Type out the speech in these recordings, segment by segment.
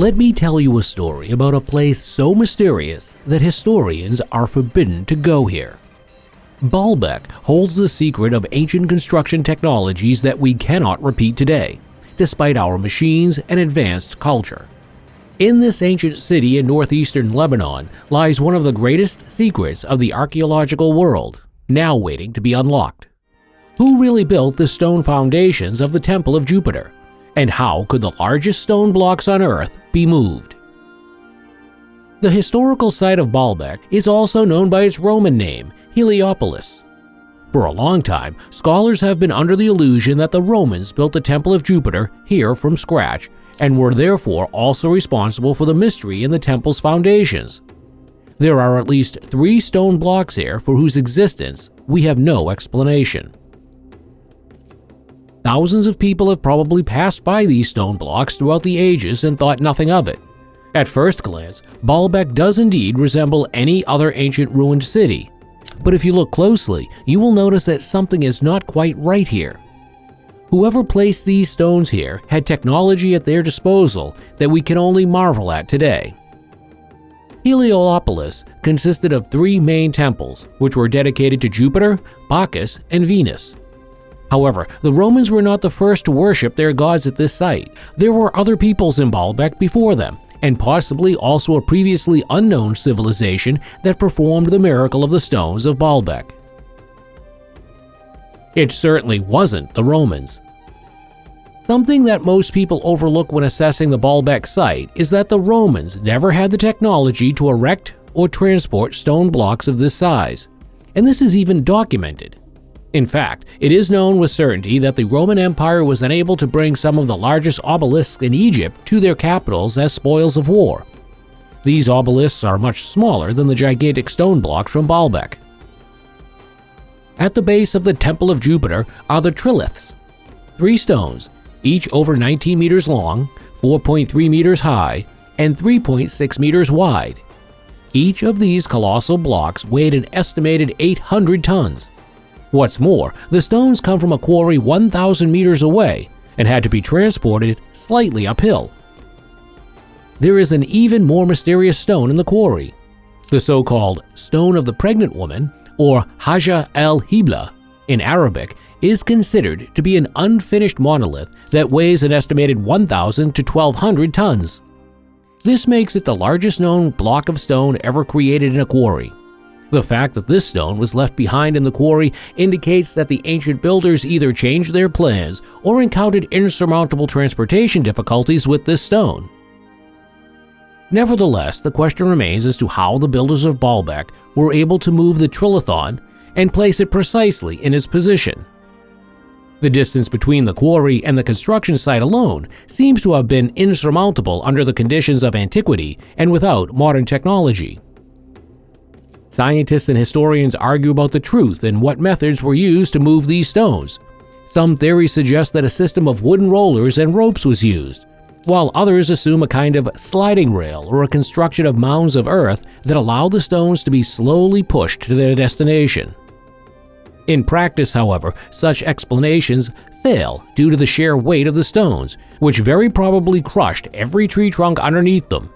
Let me tell you a story about a place so mysterious that historians are forbidden to go here. Baalbek holds the secret of ancient construction technologies that we cannot repeat today, despite our machines and advanced culture. In this ancient city in northeastern Lebanon lies one of the greatest secrets of the archaeological world, now waiting to be unlocked. Who really built the stone foundations of the Temple of Jupiter? And how could the largest stone blocks on Earth be moved? The historical site of Baalbek is also known by its Roman name, Heliopolis. For a long time, scholars have been under the illusion that the Romans built the Temple of Jupiter here from scratch and were therefore also responsible for the mystery in the temple's foundations. There are at least 3 stone blocks here for whose existence we have no explanation. Thousands of people have probably passed by these stone blocks throughout the ages and thought nothing of it. At first glance, Baalbek does indeed resemble any other ancient ruined city. But if you look closely, you will notice that something is not quite right here. Whoever placed these stones here had technology at their disposal that we can only marvel at today. Heliopolis consisted of 3 main temples, which were dedicated to Jupiter, Bacchus, and Venus. However, the Romans were not the first to worship their gods at this site. There were other peoples in Baalbek before them, and possibly also a previously unknown civilization that performed the miracle of the stones of Baalbek. It certainly wasn't the Romans. Something that most people overlook when assessing the Baalbek site is that the Romans never had the technology to erect or transport stone blocks of this size, and this is even documented. In fact, it is known with certainty that the Roman Empire was unable to bring some of the largest obelisks in Egypt to their capitals as spoils of war. These obelisks are much smaller than the gigantic stone blocks from Baalbek. At the base of the Temple of Jupiter are the triliths, 3 stones, each over 19 meters long, 4.3 meters high, and 3.6 meters wide. Each of these colossal blocks weighed an estimated 800 tons. What's more, the stones come from a quarry 1,000 meters away and had to be transported slightly uphill. There is an even more mysterious stone in the quarry. The so-called Stone of the Pregnant Woman, or Haja el-Hibla in Arabic, is considered to be an unfinished monolith that weighs an estimated 1,000 to 1,200 tons. This makes it the largest known block of stone ever created in a quarry. The fact that this stone was left behind in the quarry indicates that the ancient builders either changed their plans or encountered insurmountable transportation difficulties with this stone. Nevertheless, the question remains as to how the builders of Baalbek were able to move the trilithon and place it precisely in its position. The distance between the quarry and the construction site alone seems to have been insurmountable under the conditions of antiquity and without modern technology. Scientists and historians argue about the truth and what methods were used to move these stones. Some theories suggest that a system of wooden rollers and ropes was used, while others assume a kind of sliding rail or a construction of mounds of earth that allow the stones to be slowly pushed to their destination. In practice, however, such explanations fail due to the sheer weight of the stones, which very probably crushed every tree trunk underneath them.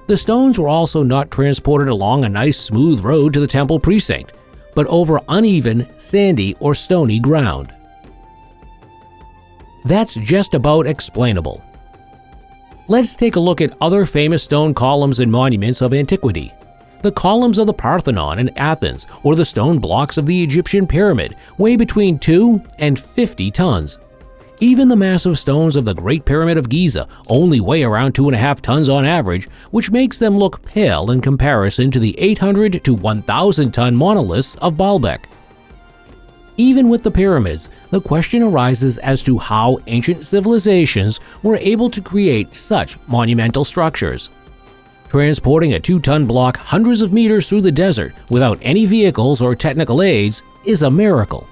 The stones were also not transported along a nice smooth road to the temple precinct, but over uneven, sandy, or stony ground. That's just about explainable. Let's take a look at other famous stone columns and monuments of antiquity. The columns of the Parthenon in Athens or the stone blocks of the Egyptian pyramid weigh between 2 and 50 tons. Even the massive stones of the Great Pyramid of Giza only weigh around 2.5 tons on average, which makes them look pale in comparison to the 800 to 1,000 ton monoliths of Baalbek. Even with the pyramids, the question arises as to how ancient civilizations were able to create such monumental structures. Transporting a 2-ton block hundreds of meters through the desert without any vehicles or technical aids is a miracle.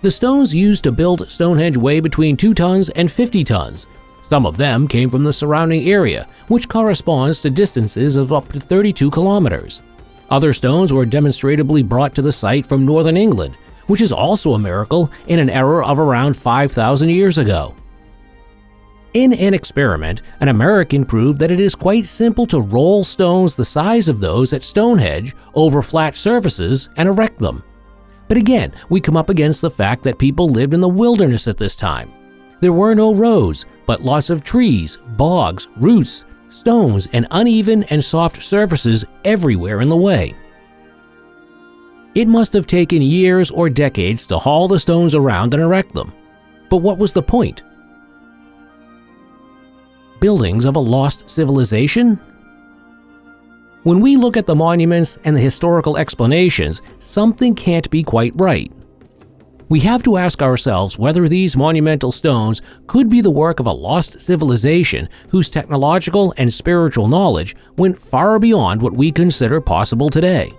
The stones used to build Stonehenge weigh between 2 tons and 50 tons. Some of them came from the surrounding area, which corresponds to distances of up to 32 kilometers. Other stones were demonstrably brought to the site from northern England, which is also a miracle in an era of around 5,000 years ago. In an experiment, an American proved that it is quite simple to roll stones the size of those at Stonehenge over flat surfaces and erect them. But again, we come up against the fact that people lived in the wilderness at this time. There were no roads, but lots of trees, bogs, roots, stones, and uneven and soft surfaces everywhere in the way. It must have taken years or decades to haul the stones around and erect them. But what was the point? Buildings of a lost civilization? When we look at the monuments and the historical explanations, something can't be quite right. We have to ask ourselves whether these monumental stones could be the work of a lost civilization whose technological and spiritual knowledge went far beyond what we consider possible today.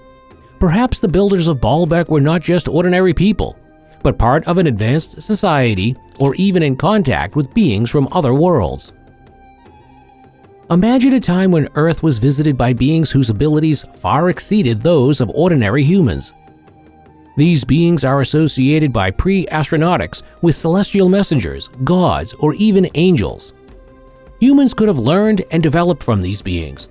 Perhaps the builders of Baalbek were not just ordinary people, but part of an advanced society or even in contact with beings from other worlds. Imagine a time when Earth was visited by beings whose abilities far exceeded those of ordinary humans. These beings are associated by pre-astronautics with celestial messengers, gods, or even angels. Humans could have learned and developed from these beings.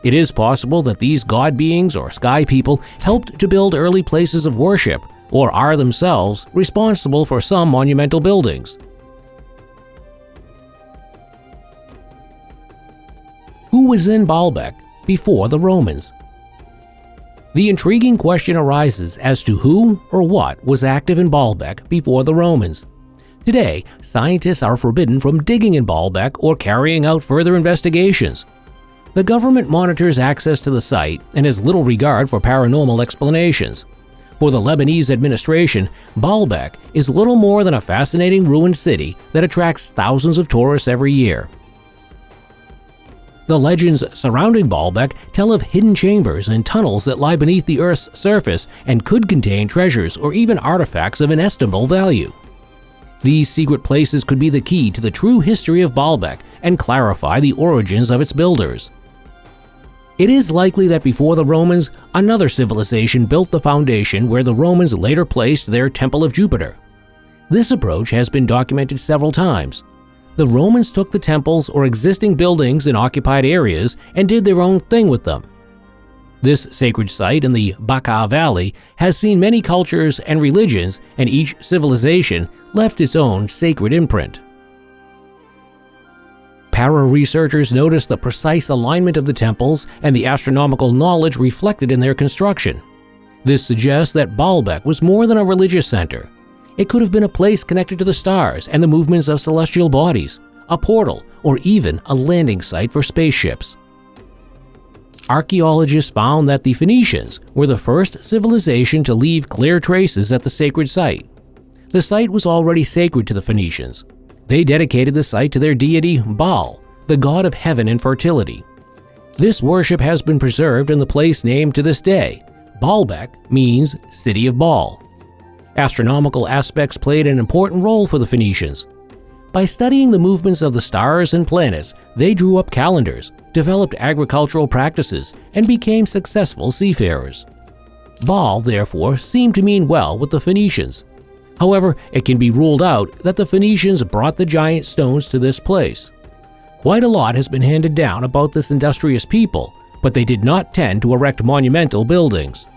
It is possible that these god beings or sky people helped to build early places of worship or are themselves responsible for some monumental buildings. Who was in Baalbek before the Romans? The intriguing question arises as to who or what was active in Baalbek before the Romans. Today, scientists are forbidden from digging in Baalbek or carrying out further investigations. The government monitors access to the site and has little regard for paranormal explanations. For the Lebanese administration, Baalbek is little more than a fascinating ruined city that attracts thousands of tourists every year. The legends surrounding Baalbek tell of hidden chambers and tunnels that lie beneath the Earth's surface and could contain treasures or even artifacts of inestimable value. These secret places could be the key to the true history of Baalbek and clarify the origins of its builders. It is likely that before the Romans, another civilization built the foundation where the Romans later placed their Temple of Jupiter. This approach has been documented several times. The Romans took the temples or existing buildings in occupied areas and did their own thing with them. This sacred site in the Bekaa Valley has seen many cultures and religions, and each civilization left its own sacred imprint. Para-researchers noticed the precise alignment of the temples and the astronomical knowledge reflected in their construction. This suggests that Baalbek was more than a religious center. It could have been a place connected to the stars and the movements of celestial bodies, a portal, or even a landing site for spaceships. Archaeologists found that the Phoenicians were the first civilization to leave clear traces at the sacred site. The site was already sacred to the Phoenicians. They dedicated the site to their deity Baal, the god of heaven and fertility. This worship has been preserved in the place named to this day. Baalbek means City of Baal. Astronomical aspects played an important role for the Phoenicians. By studying the movements of the stars and planets, they drew up calendars, developed agricultural practices, and became successful seafarers. Baal, therefore, seemed to mean well with the Phoenicians. However, it can be ruled out that the Phoenicians brought the giant stones to this place. Quite a lot has been handed down about this industrious people, but they did not tend to erect monumental buildings.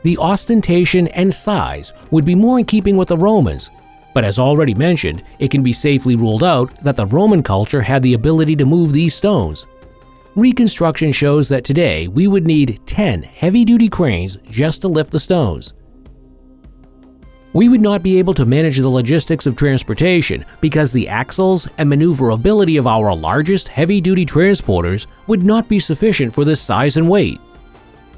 The ostentation and size would be more in keeping with the Romans, but as already mentioned, it can be safely ruled out that the Roman culture had the ability to move these stones. Reconstruction shows that today we would need 10 heavy-duty cranes just to lift the stones. We would not be able to manage the logistics of transportation because the axles and maneuverability of our largest heavy-duty transporters would not be sufficient for this size and weight.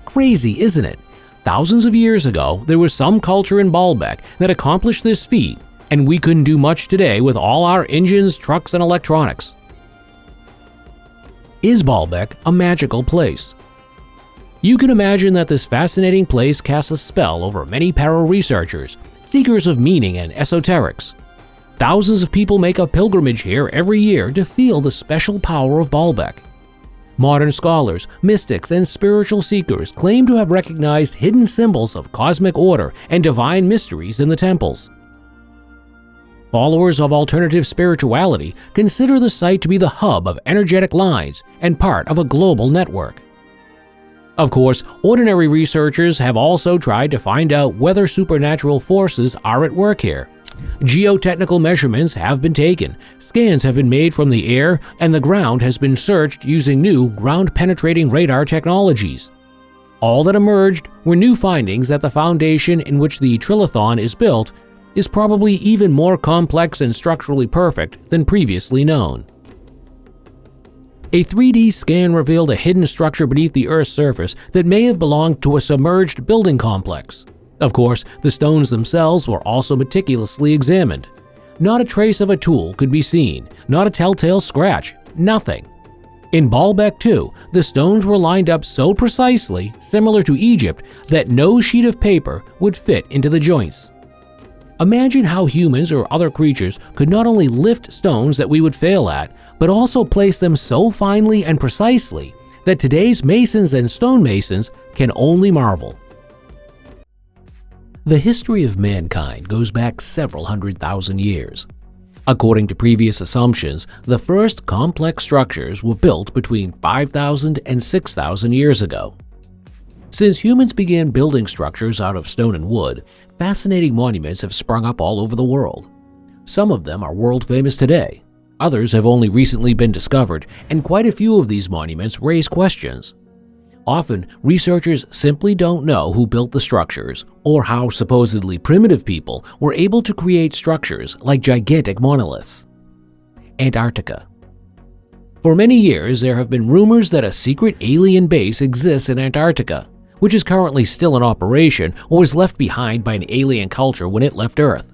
Crazy, isn't it? Thousands of years ago, there was some culture in Baalbek that accomplished this feat, and we couldn't do much today with all our engines, trucks, and electronics. Is Baalbek a magical place? You can imagine that this fascinating place casts a spell over many para-researchers, seekers of meaning and esoterics. Thousands of people make a pilgrimage here every year to feel the special power of Baalbek. Modern scholars, mystics, and spiritual seekers claim to have recognized hidden symbols of cosmic order and divine mysteries in the temples. Followers of alternative spirituality consider the site to be the hub of energetic lines and part of a global network. Of course, ordinary researchers have also tried to find out whether supernatural forces are at work here. Geotechnical measurements have been taken, scans have been made from the air, and the ground has been searched using new ground-penetrating radar technologies. All that emerged were new findings that the foundation in which the trilithon is built is probably even more complex and structurally perfect than previously known. A 3D scan revealed a hidden structure beneath the Earth's surface that may have belonged to a submerged building complex. Of course, the stones themselves were also meticulously examined. Not a trace of a tool could be seen, not a telltale scratch, nothing. In Baalbek too, the stones were lined up so precisely, similar to Egypt, that no sheet of paper would fit into the joints. Imagine how humans or other creatures could not only lift stones that we would fail at, but also place them so finely and precisely that today's masons and stonemasons can only marvel. The history of mankind goes back several 100,000 years. According to previous assumptions, the first complex structures were built between 5,000 and 6,000 years ago. Since humans began building structures out of stone and wood, fascinating monuments have sprung up all over the world. Some of them are world famous today. Others have only recently been discovered, and quite a few of these monuments raise questions. Often, researchers simply don't know who built the structures or how supposedly primitive people were able to create structures like gigantic monoliths. Antarctica. For many years, there have been rumors that a secret alien base exists in Antarctica, which is currently still in operation or was left behind by an alien culture when it left Earth.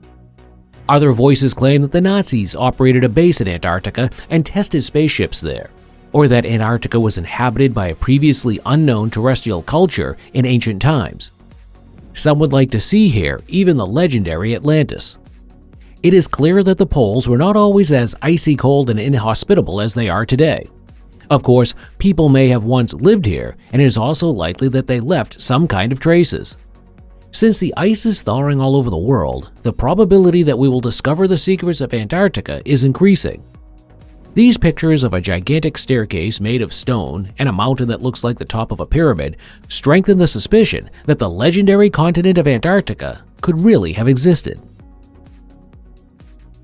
Other voices claim that the Nazis operated a base in Antarctica and tested spaceships there, or that Antarctica was inhabited by a previously unknown terrestrial culture in ancient times. Some would like to see here even the legendary Atlantis. It is clear that the poles were not always as icy cold and inhospitable as they are today. Of course, people may have once lived here, and it is also likely that they left some kind of traces. Since the ice is thawing all over the world, the probability that we will discover the secrets of Antarctica is increasing. These pictures of a gigantic staircase made of stone and a mountain that looks like the top of a pyramid strengthen the suspicion that the legendary continent of Antarctica could really have existed.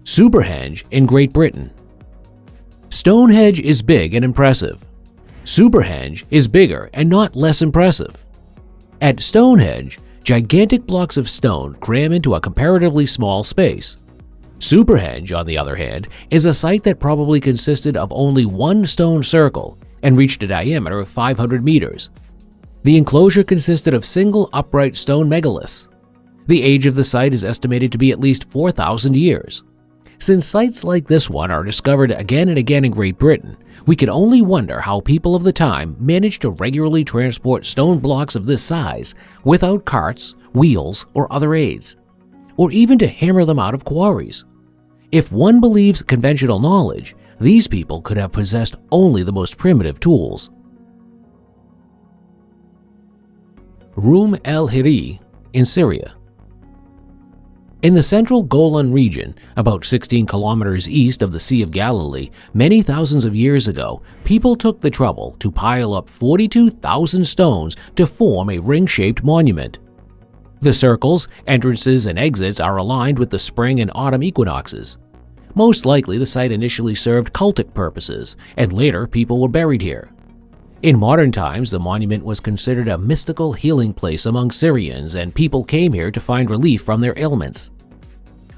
Stonehenge in Great Britain. Stonehenge is big and impressive. Stonehenge is bigger and not less impressive. At Stonehenge, gigantic blocks of stone cram into a comparatively small space. Stonehenge, on the other hand, is a site that probably consisted of only one stone circle and reached a diameter of 500 meters. The enclosure consisted of single upright stone megaliths. The age of the site is estimated to be at least 4,000 years. Since sites like this one are discovered again and again in Great Britain, we can only wonder how people of the time managed to regularly transport stone blocks of this size without carts, wheels, or other aids, or even to hammer them out of quarries. If one believes conventional knowledge, these people could have possessed only the most primitive tools. Rum el-Hiri in Syria. In the central Golan region, about 16 kilometers east of the Sea of Galilee, many thousands of years ago, people took the trouble to pile up 42,000 stones to form a ring-shaped monument. The circles, entrances, and exits are aligned with the spring and autumn equinoxes. Most likely, the site initially served cultic purposes, and later people were buried here. In modern times, the monument was considered a mystical healing place among Syrians, and people came here to find relief from their ailments.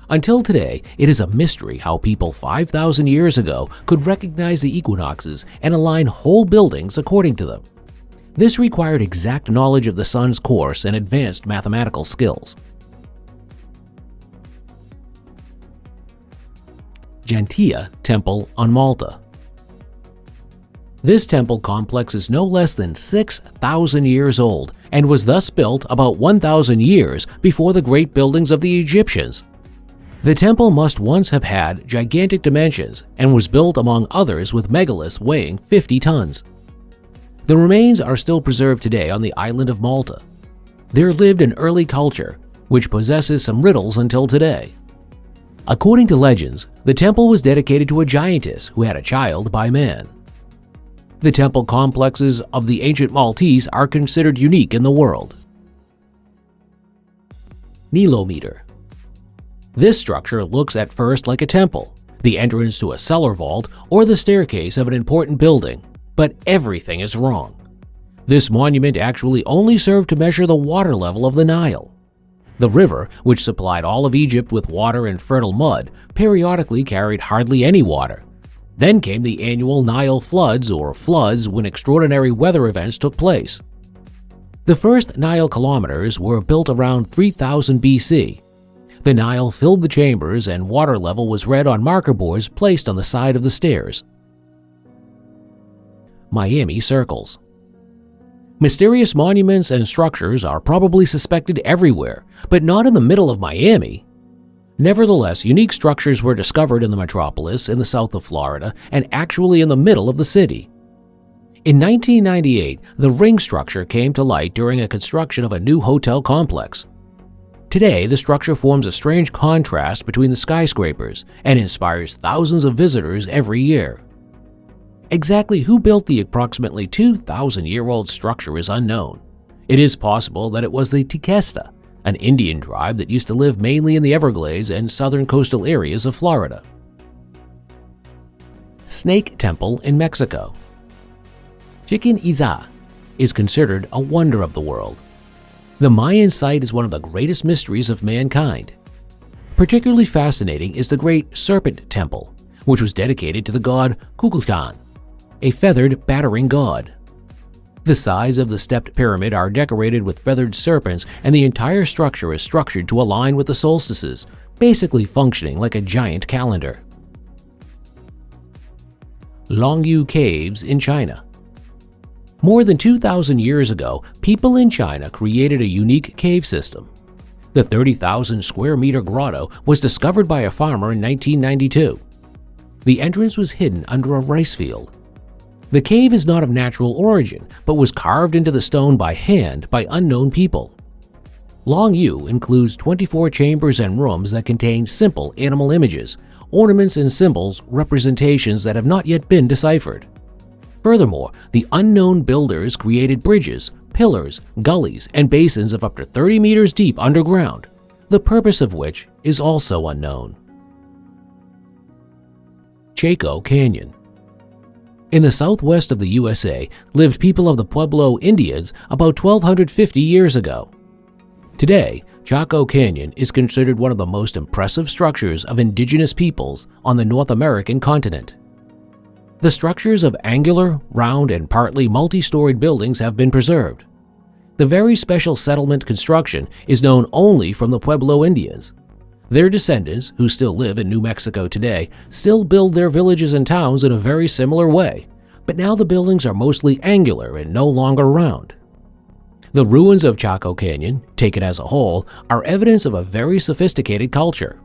Until today, it is a mystery how people 5,000 years ago could recognize the equinoxes and align whole buildings according to them. This required exact knowledge of the sun's course and advanced mathematical skills. Jantia Temple on Malta. This temple complex is no less than 6,000 years old and was thus built about 1,000 years before the great buildings of the Egyptians. The temple must once have had gigantic dimensions and was built among others with megaliths weighing 50 tons. The remains are still preserved today on the island of Malta. There lived an early culture, which possesses some riddles until today. According to legends, the temple was dedicated to a giantess who had a child by man. The temple complexes of the ancient Maltese are considered unique in the world. Nilometer. This structure looks at first like a temple, the entrance to a cellar vault, or the staircase of an important building, but everything is wrong. This monument actually only served to measure the water level of the Nile. The river, which supplied all of Egypt with water and fertile mud, periodically carried hardly any water. Then came the annual Nile floods, or floods when extraordinary weather events took place. The first Nile kilometers were built around 3000 BC. The Nile filled the chambers and water level was read on marker boards placed on the side of the stairs. Miami circles. Mysterious monuments and structures are probably suspected everywhere, but not in the middle of Miami. Nevertheless, unique structures were discovered in the metropolis in the south of Florida and actually in the middle of the city. In 1998, the ring structure came to light during a construction of a new hotel complex. Today, the structure forms a strange contrast between the skyscrapers and inspires thousands of visitors every year. Exactly who built the approximately 2,000-year-old structure is unknown. It is possible that it was the Tequesta, an Indian tribe that used to live mainly in the Everglades and southern coastal areas of Florida. Snake Temple in Mexico. Chichen Itza is considered a wonder of the world. The Mayan site is one of the greatest mysteries of mankind. Particularly fascinating is the Great Serpent Temple, which was dedicated to the god Kukulkan, a feathered battering god. The sides of the stepped pyramid are decorated with feathered serpents, and the entire structure is structured to align with the solstices, basically functioning like a giant calendar. Longyu Caves in China. More than 2,000 years ago, people in China created a unique cave system. The 30,000 square meter grotto was discovered by a farmer in 1992. The entrance was hidden under a rice field. The cave is not of natural origin, but was carved into the stone by hand by unknown people. Longyu includes 24 chambers and rooms that contain simple animal images, ornaments and symbols, representations that have not yet been deciphered. Furthermore, the unknown builders created bridges, pillars, gullies, and basins of up to 30 meters deep underground, the purpose of which is also unknown. Chaco Canyon. In the southwest of the USA lived people of the Pueblo Indians about 1,250 years ago. Today, Chaco Canyon is considered one of the most impressive structures of indigenous peoples on the North American continent. The structures of angular, round, and partly multi-storied buildings have been preserved. The very special settlement construction is known only from the Pueblo Indians. Their descendants, who still live in New Mexico today, still build their villages and towns in a very similar way, but now the buildings are mostly angular and no longer round. The ruins of Chaco Canyon, taken as a whole, are evidence of a very sophisticated culture.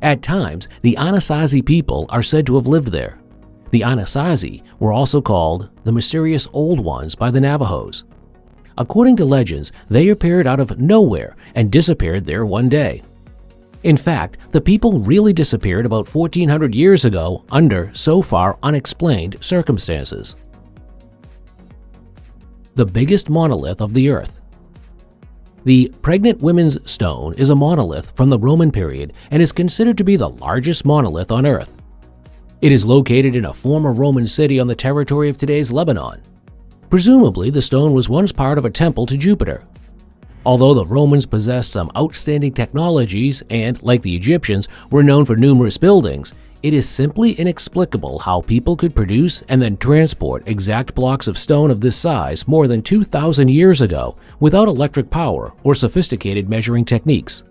At times, the Anasazi people are said to have lived there. The Anasazi were also called the mysterious Old Ones by the Navajos. According to legends, they appeared out of nowhere and disappeared there one day. In fact, the people really disappeared about 1,400 years ago under so far unexplained circumstances. The biggest monolith of the earth. The Pregnant Women's Stone is a monolith from the Roman period and is considered to be the largest monolith on earth. It is located in a former Roman city on the territory of today's Lebanon. Presumably, the stone was once part of a temple to Jupiter. Although the Romans possessed some outstanding technologies and, like the Egyptians, were known for numerous buildings, it is simply inexplicable how people could produce and then transport exact blocks of stone of this size more than 2,000 years ago without electric power or sophisticated measuring techniques.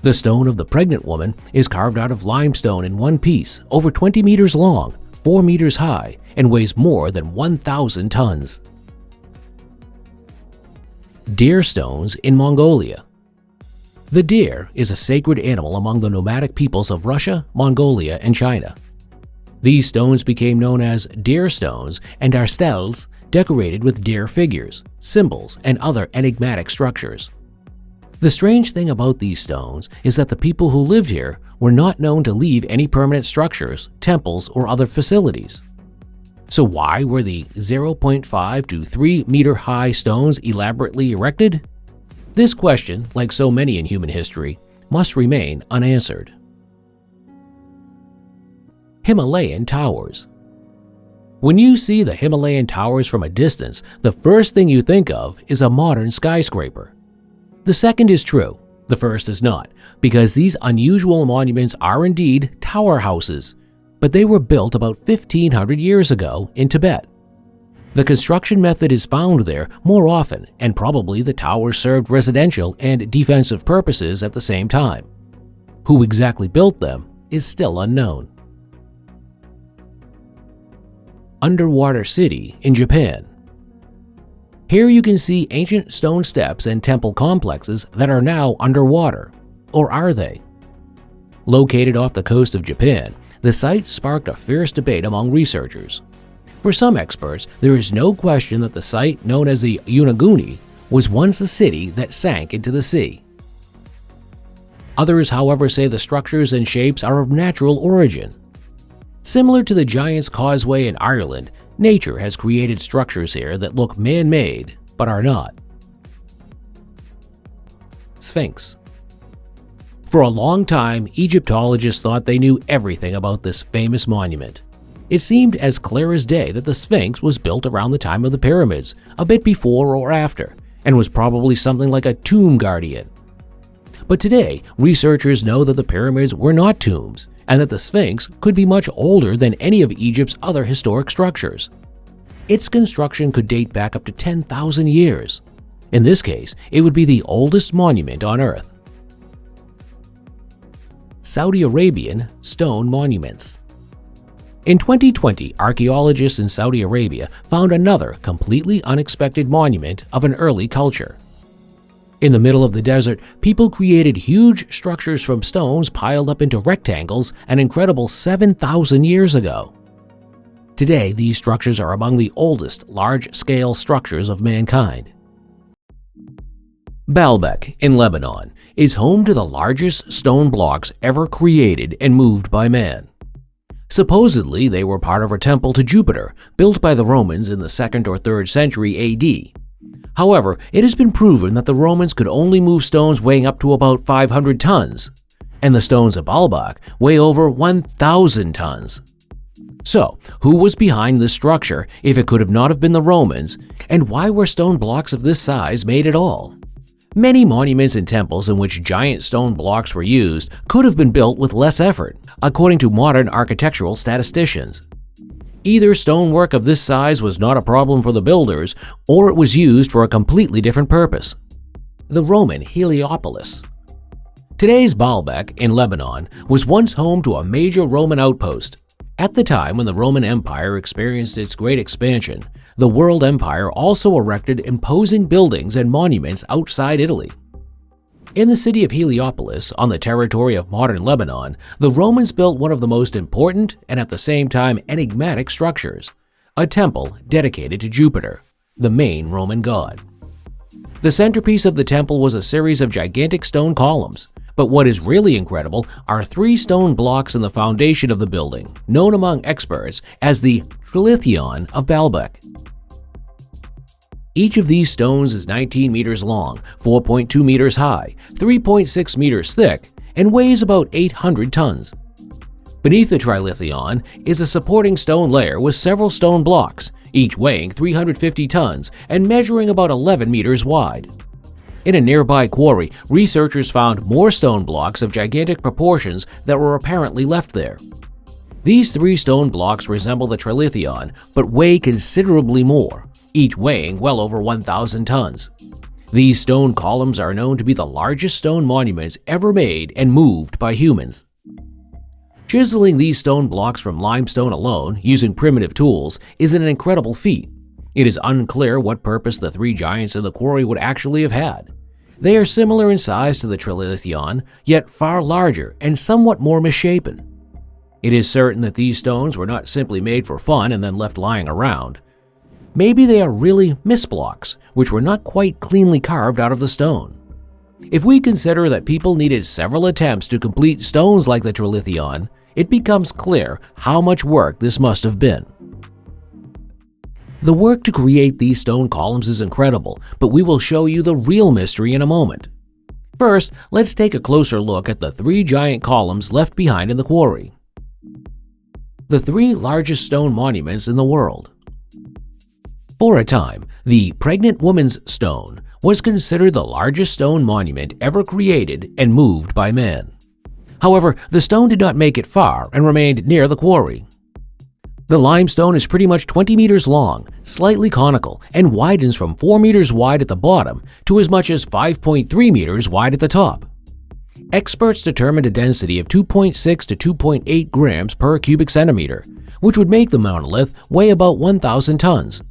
The stone of the pregnant woman is carved out of limestone in one piece, over 20 meters long, 4 meters high, and weighs more than 1,000 tons. Deer stones in Mongolia. The deer is a sacred animal among the nomadic peoples of Russia, Mongolia, and China. These stones became known as deer stones and are stels decorated with deer figures, symbols, and other enigmatic structures. The strange thing about these stones is that the people who lived here were not known to leave any permanent structures, temples, or other facilities. So why were the 0.5 to 3 meter high stones elaborately erected? This question, like so many in human history, must remain unanswered. Himalayan Towers. When you see the Himalayan towers from a distance, the first thing you think of is a modern skyscraper. The second is true, the first is not, because these unusual monuments are indeed tower houses, but they were built about 1500 years ago in Tibet. The construction method is found there more often, and probably the towers served residential and defensive purposes at the same time. Who exactly built them is still unknown. Underwater City in Japan. Here you can see ancient stone steps and temple complexes that are now underwater. Or are they? Located off the coast of Japan, the site sparked a fierce debate among researchers. For some experts, there is no question that the site, known as the Yonaguni, was once a city that sank into the sea. Others, however, say the structures and shapes are of natural origin. Similar to the Giant's Causeway in Ireland, nature has created structures here that look man-made, but are not. Sphinx. For a long time, Egyptologists thought they knew everything about this famous monument. It seemed as clear as day that the Sphinx was built around the time of the pyramids, a bit before or after, and was probably something like a tomb guardian. But today, researchers know that the pyramids were not tombs, and that the Sphinx could be much older than any of Egypt's other historic structures. Its construction could date back up to 10,000 years. In this case, it would be the oldest monument on Earth. Saudi Arabian Stone Monuments. In 2020, archaeologists in Saudi Arabia found another completely unexpected monument of an early culture. In the middle of the desert, people created huge structures from stones piled up into rectangles an incredible 7,000 years ago. Today, these structures are among the oldest large-scale structures of mankind. Baalbek in Lebanon is home to the largest stone blocks ever created and moved by man. Supposedly, they were part of a temple to Jupiter, built by the Romans in the 2nd or 3rd century AD. However, it has been proven that the Romans could only move stones weighing up to about 500 tons, and the stones of Baalbek weigh over 1,000 tons. So, who was behind this structure if it could have not have been the Romans, and why were stone blocks of this size made at all? Many monuments and temples in which giant stone blocks were used could have been built with less effort, according to modern architectural statisticians. Either stonework of this size was not a problem for the builders, or it was used for a completely different purpose. The Roman Heliopolis. Today's Baalbek in Lebanon was once home to a major Roman outpost. At the time when the Roman Empire experienced its great expansion, the World Empire also erected imposing buildings and monuments outside Italy. In the city of Heliopolis, on the territory of modern Lebanon, the Romans built one of the most important and at the same time enigmatic structures, a temple dedicated to Jupiter, the main Roman god. The centerpiece of the temple was a series of gigantic stone columns, but what is really incredible are 3 stone blocks in the foundation of the building, known among experts as the Trilithion of Baalbek. Each of these stones is 19 meters long, 4.2 meters high, 3.6 meters thick, and weighs about 800 tons. Beneath the trilithion is a supporting stone layer with several stone blocks, each weighing 350 tons and measuring about 11 meters wide. In a nearby quarry, researchers found more stone blocks of gigantic proportions that were apparently left there. These 3 stone blocks resemble the trilithion, but weigh considerably more, each weighing well over 1,000 tons. These stone columns are known to be the largest stone monuments ever made and moved by humans. Chiseling these stone blocks from limestone alone, using primitive tools, is an incredible feat. It is unclear what purpose the 3 giants in the quarry would actually have had. They are similar in size to the trilithion, yet far larger and somewhat more misshapen. It is certain that these stones were not simply made for fun and then left lying around. Maybe they are really misblocks, which were not quite cleanly carved out of the stone. If we consider that people needed several attempts to complete stones like the trilithon, it becomes clear how much work this must have been. The work to create these stone columns is incredible, but we will show you the real mystery in a moment. First, let's take a closer look at the 3 giant columns left behind in the quarry. The 3 largest stone monuments in the world. For a time, the Pregnant Woman's Stone was considered the largest stone monument ever created and moved by man. However, the stone did not make it far and remained near the quarry. The limestone is pretty much 20 meters long, slightly conical, and widens from 4 meters wide at the bottom to as much as 5.3 meters wide at the top. Experts determined a density of 2.6 to 2.8 grams per cubic centimeter, which would make the monolith weigh about 1,000 tons.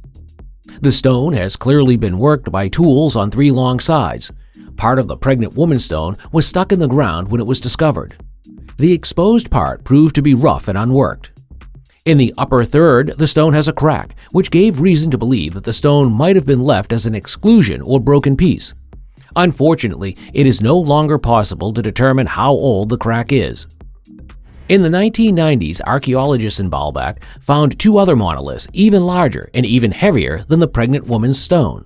The stone has clearly been worked by tools on 3 long sides. Part of the Pregnant Woman stone was stuck in the ground when it was discovered. The exposed part proved to be rough and unworked. In the upper third, the stone has a crack, which gave reason to believe that the stone might have been left as an exclusion or broken piece. Unfortunately, it is no longer possible to determine how old the crack is. In the 1990s, archaeologists in Baalbek found 2 other monoliths even larger and even heavier than the Pregnant Woman's stone.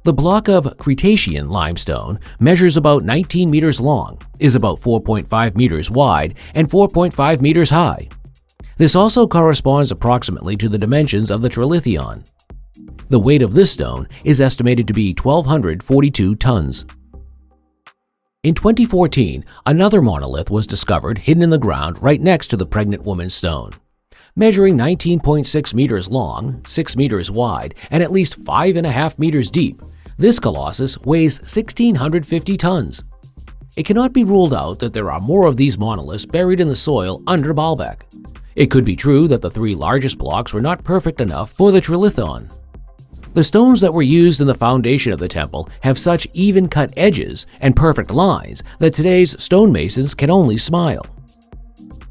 The block of Cretacean limestone measures about 19 meters long, is about 4.5 meters wide, and 4.5 meters high. This also corresponds approximately to the dimensions of the trilithon. The weight of this stone is estimated to be 1,242 tons. In 2014, another monolith was discovered hidden in the ground right next to the Pregnant Woman's stone. Measuring 19.6 meters long, 6 meters wide, and at least 5.5 meters deep, this colossus weighs 1,650 tons. It cannot be ruled out that there are more of these monoliths buried in the soil under Baalbek. It could be true that the 3 largest blocks were not perfect enough for the trilithon. The stones that were used in the foundation of the temple have such even-cut edges and perfect lines that today's stonemasons can only smile.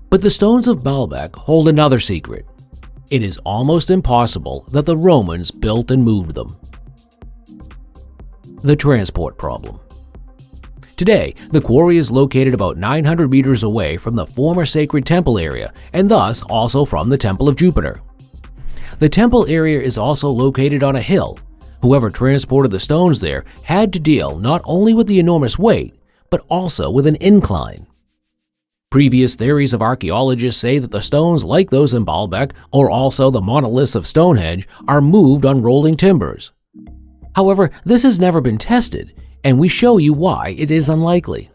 But the stones of Baalbek hold another secret. It is almost impossible that the Romans built and moved them. The transport problem. Today, the quarry is located about 900 meters away from the former sacred temple area and thus also from the Temple of Jupiter. The temple area is also located on a hill. Whoever transported the stones there had to deal not only with the enormous weight, but also with an incline. Previous theories of archaeologists say that the stones like those in Baalbek, or also the monoliths of Stonehenge, are moved on rolling timbers. However, this has never been tested, and we show you why it is unlikely.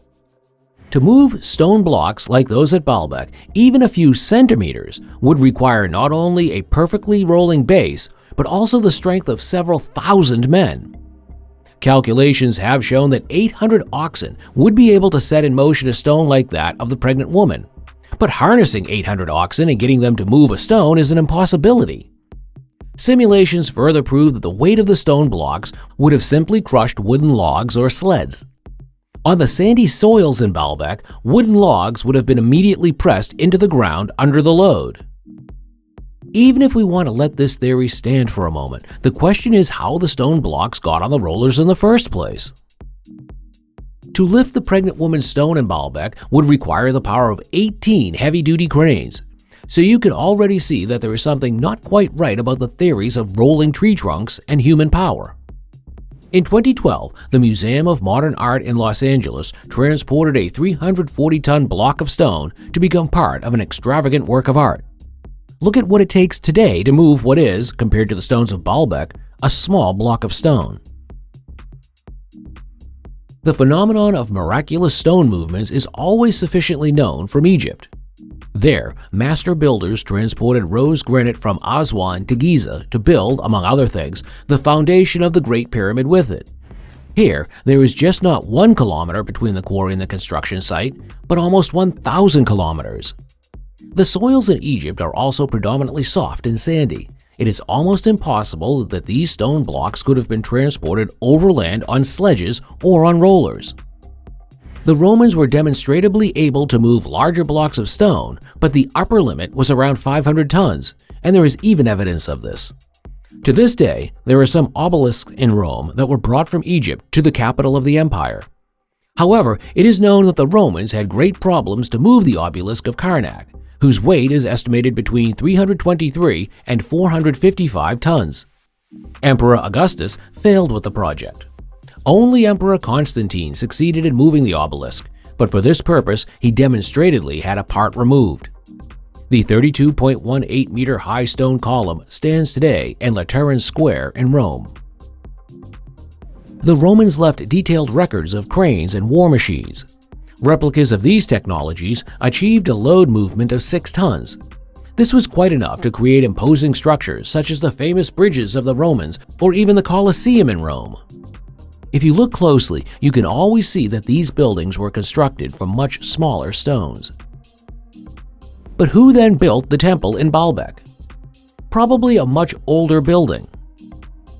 To move stone blocks like those at Baalbek, even a few centimeters, would require not only a perfectly rolling base, but also the strength of several thousand men. Calculations have shown that 800 oxen would be able to set in motion a stone like that of the Pregnant Woman. But harnessing 800 oxen and getting them to move a stone is an impossibility. Simulations further prove that the weight of the stone blocks would have simply crushed wooden logs or sleds. On the sandy soils in Baalbek, wooden logs would have been immediately pressed into the ground under the load. Even if we want to let this theory stand for a moment, the question is how the stone blocks got on the rollers in the first place. To lift the Pregnant Woman's stone in Baalbek would require the power of 18 heavy-duty cranes. So you can already see that there is something not quite right about the theories of rolling tree trunks and human power. In 2012, the Museum of Modern Art in Los Angeles transported a 340-ton block of stone to become part of an extravagant work of art. Look at what it takes today to move what is, compared to the stones of Baalbek, a small block of stone. The phenomenon of miraculous stone movements is always sufficiently known from Egypt. There, master builders transported rose granite from Aswan to Giza to build, among other things, the foundation of the Great Pyramid with it. Here, there is just not 1 kilometer between the quarry and the construction site, but almost 1,000 kilometers. The soils in Egypt are also predominantly soft and sandy. It is almost impossible that these stone blocks could have been transported overland on sledges or on rollers. The Romans were demonstrably able to move larger blocks of stone, but the upper limit was around 500 tons, and there is even evidence of this. To this day, there are some obelisks in Rome that were brought from Egypt to the capital of the empire. However, it is known that the Romans had great problems to move the obelisk of Karnak, whose weight is estimated between 323 and 455 tons. Emperor Augustus failed with the project. Only Emperor Constantine succeeded in moving the obelisk, but for this purpose he demonstratedly had a part removed. The 32.18-meter high stone column stands today in Lateran Square in Rome. The Romans left detailed records of cranes and war machines. Replicas of these technologies achieved a load movement of 6 tons. This was quite enough to create imposing structures such as the famous bridges of the Romans or even the Colosseum in Rome. If you look closely, you can always see that these buildings were constructed from much smaller stones. But who then built the temple in Baalbek? Probably a much older building.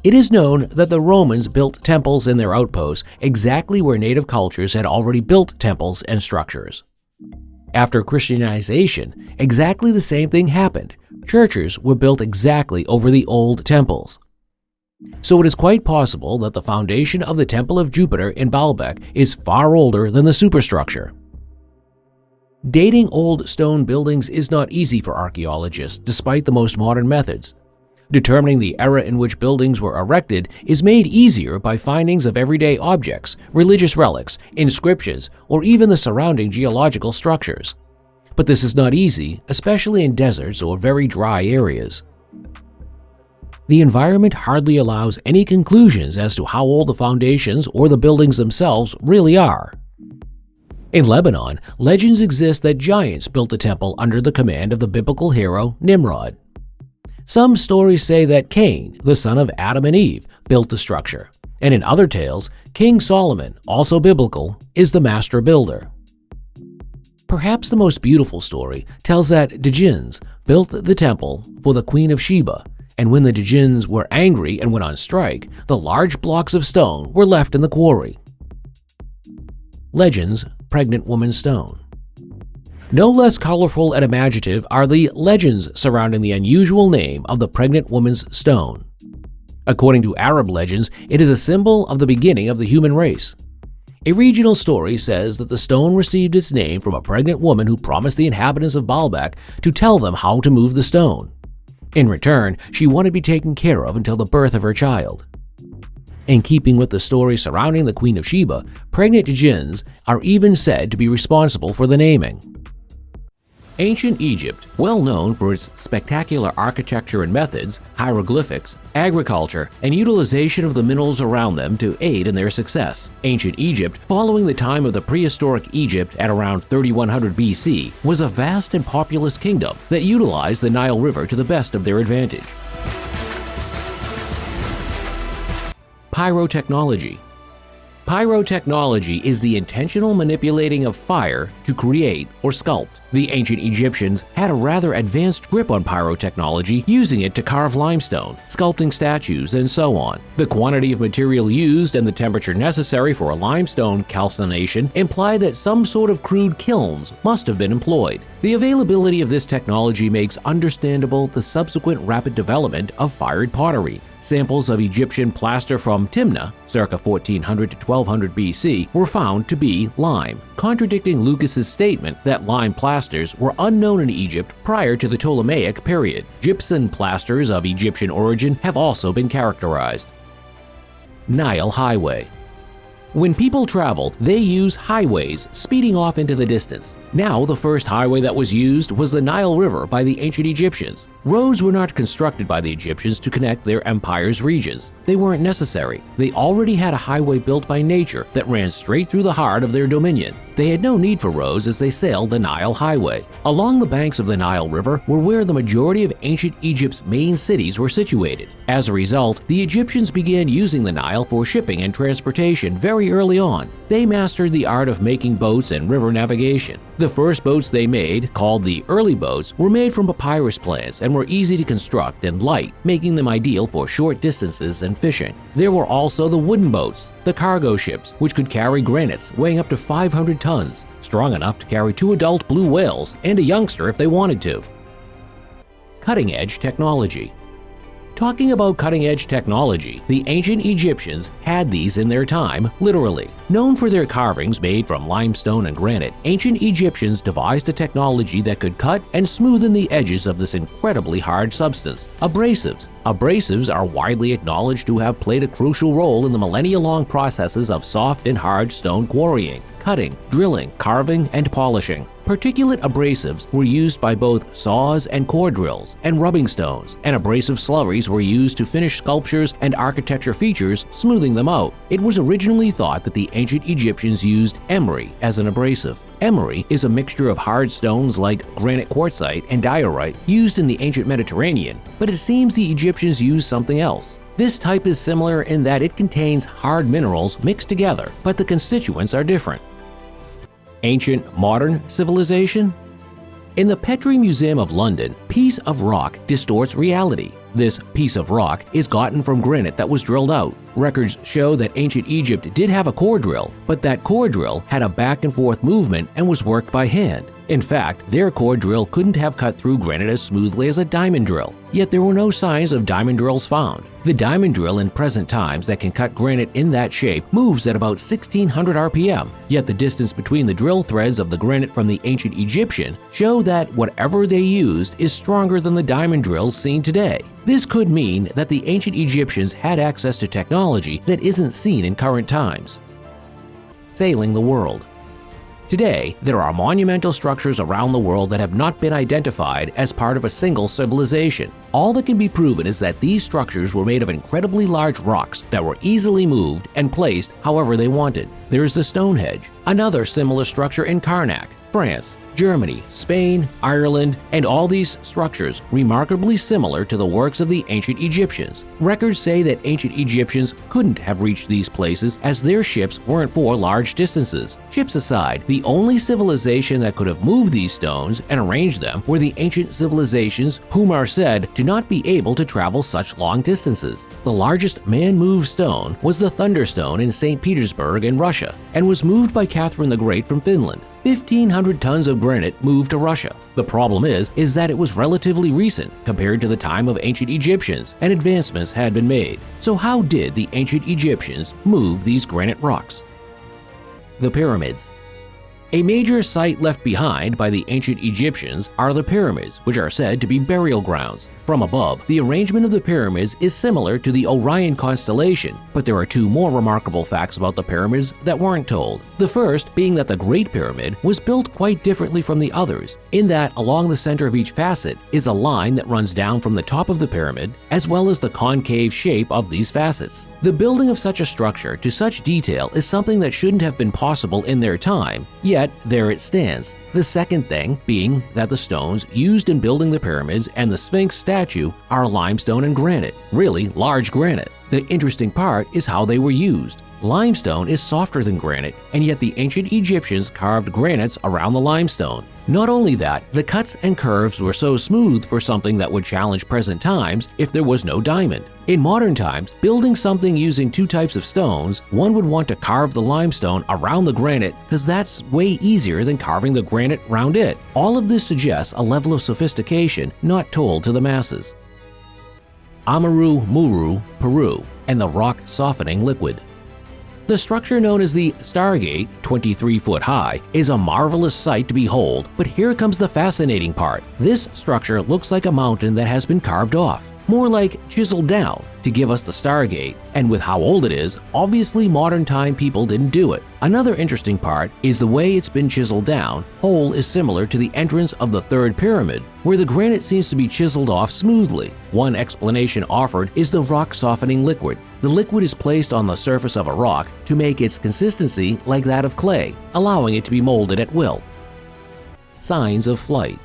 It is known that the Romans built temples in their outposts exactly where native cultures had already built temples and structures. After Christianization, exactly the same thing happened. Churches were built exactly over the old temples. So it is quite possible that the foundation of the Temple of Jupiter in Baalbek is far older than the superstructure. Dating old stone buildings is not easy for archaeologists despite the most modern methods. Determining the era in which buildings were erected is made easier by findings of everyday objects, religious relics, inscriptions, or even the surrounding geological structures. But this is not easy, especially in deserts or very dry areas. The environment hardly allows any conclusions as to how old the foundations or the buildings themselves really are. In Lebanon, legends exist that giants built the temple under the command of the biblical hero Nimrod. Some stories say that Cain, the son of Adam and Eve, built the structure, and in other tales, King Solomon, also biblical, is the master builder. Perhaps the most beautiful story tells that Djinns built the temple for the Queen of Sheba, and when the Djinns were angry and went on strike, the large blocks of stone were left in the quarry. Legends, Pregnant Woman's Stone. No less colorful and imaginative are the legends surrounding the unusual name of the Pregnant Woman's Stone. According to Arab legends, it is a symbol of the beginning of the human race. A regional story says that the stone received its name from a pregnant woman who promised the inhabitants of Baalbek to tell them how to move the stone. In return, she wanted to be taken care of until the birth of her child. In keeping with the story surrounding the Queen of Sheba, pregnant Djinns are even said to be responsible for the naming. Ancient Egypt, well known for its spectacular architecture and methods, hieroglyphics, agriculture, and utilization of the minerals around them to aid in their success. Ancient Egypt, following the time of the prehistoric Egypt at around 3100 BC, was a vast and populous kingdom that utilized the Nile River to the best of their advantage. Pyrotechnology. Pyrotechnology is the intentional manipulating of fire to create or sculpt. The ancient Egyptians had a rather advanced grip on pyrotechnology, using it to carve limestone, sculpting statues, and so on. The quantity of material used and the temperature necessary for a limestone calcination imply that some sort of crude kilns must have been employed. The availability of this technology makes understandable the subsequent rapid development of fired pottery. Samples of Egyptian plaster from Timna, circa 1400 to 1200 BC, were found to be lime, contradicting Lucas's statement that lime plasters were unknown in Egypt prior to the Ptolemaic period. Gypsum plasters of Egyptian origin have also been characterized. Nile Highway. When people travel, they use highways, speeding off into the distance. Now, the first highway that was used was the Nile River by the ancient Egyptians. Roads were not constructed by the Egyptians to connect their empire's regions. They weren't necessary. They already had a highway built by nature that ran straight through the heart of their dominion. They had no need for roads as they sailed the Nile Highway. Along the banks of the Nile River were where the majority of ancient Egypt's main cities were situated. As a result, the Egyptians began using the Nile for shipping and transportation very early on. They mastered the art of making boats and river navigation. The first boats they made, called the early boats, were made from papyrus plants and were easy to construct and light, making them ideal for short distances and fishing. There were also the wooden boats, the cargo ships, which could carry granites weighing up to 500 tons, strong enough to carry 2 adult blue whales and a youngster if they wanted to. Cutting-edge technology. Talking about cutting-edge technology, the ancient Egyptians had these in their time, literally. Known for their carvings made from limestone and granite, ancient Egyptians devised a technology that could cut and smoothen the edges of this incredibly hard substance: abrasives. Abrasives are widely acknowledged to have played a crucial role in the millennia-long processes of soft and hard stone quarrying, cutting, drilling, carving, and polishing. Particulate abrasives were used by both saws and core drills and rubbing stones, and abrasive slurries were used to finish sculptures and architecture features, smoothing them out. It was originally thought that the ancient Egyptians used emery as an abrasive. Emery is a mixture of hard stones like granite quartzite and diorite used in the ancient Mediterranean, but it seems the Egyptians used something else. This type is similar in that it contains hard minerals mixed together, but the constituents are different. Ancient modern civilization? In the Petrie Museum of London, piece of rock distorts reality. This piece of rock is gotten from granite that was drilled out. Records show that ancient Egypt did have a core drill, but that core drill had a back and forth movement and was worked by hand. In fact, their core drill couldn't have cut through granite as smoothly as a diamond drill, yet there were no signs of diamond drills found. The diamond drill in present times that can cut granite in that shape moves at about 1600 RPM, yet the distance between the drill threads of the granite from the ancient Egyptian show that whatever they used is stronger than the diamond drills seen today. This could mean that the ancient Egyptians had access to technology that isn't seen in current times. Sailing the world. Today, there are monumental structures around the world that have not been identified as part of a single civilization. All that can be proven is that these structures were made of incredibly large rocks that were easily moved and placed however they wanted. There's the Stonehenge, another similar structure in Karnak, France, Germany, Spain, Ireland, and all these structures remarkably similar to the works of the ancient Egyptians. Records say that ancient Egyptians couldn't have reached these places as their ships weren't for large distances. Ships aside, the only civilization that could have moved these stones and arranged them were the ancient civilizations whom are said to not be able to travel such long distances. The largest man-moved stone was the Thunderstone in St. Petersburg in Russia and was moved by Catherine the Great from Finland. 1,500 tons of granite moved to Russia. The problem is that it was relatively recent compared to the time of ancient Egyptians, and advancements had been made. So how did the ancient Egyptians move these granite rocks? The pyramids. A major site left behind by the ancient Egyptians are the pyramids, which are said to be burial grounds. From above, the arrangement of the pyramids is similar to the Orion constellation, but there are two more remarkable facts about the pyramids that weren't told. The first being that the Great Pyramid was built quite differently from the others, in that along the center of each facet is a line that runs down from the top of the pyramid, as well as the concave shape of these facets. The building of such a structure to such detail is something that shouldn't have been possible in their time, yet there it stands. The second thing being that the stones used in building the pyramids and the Sphinx statue are limestone and granite, really large granite. The interesting part is how they were used. Limestone is softer than granite, and yet the ancient Egyptians carved granites around the limestone. Not only that, the cuts and curves were so smooth for something that would challenge present times if there was no diamond. In modern times, building something using two types of stones, one would want to carve the limestone around the granite because that's way easier than carving the granite around it. All of this suggests a level of sophistication not told to the masses. Amaru Muru, Peru, and the rock softening liquid. The structure known as the Stargate, 23 foot high, is a marvelous sight to behold, but here comes the fascinating part. This structure looks like a mountain that has been carved off, more like chiseled down, to give us the Stargate, and with how old it is, obviously modern time people didn't do it. Another interesting part is the way it's been chiseled down. Hole is similar to the entrance of the third pyramid, where the granite seems to be chiseled off smoothly. One explanation offered is the rock softening liquid. The liquid is placed on the surface of a rock to make its consistency like that of clay, allowing it to be molded at will. Signs of flight.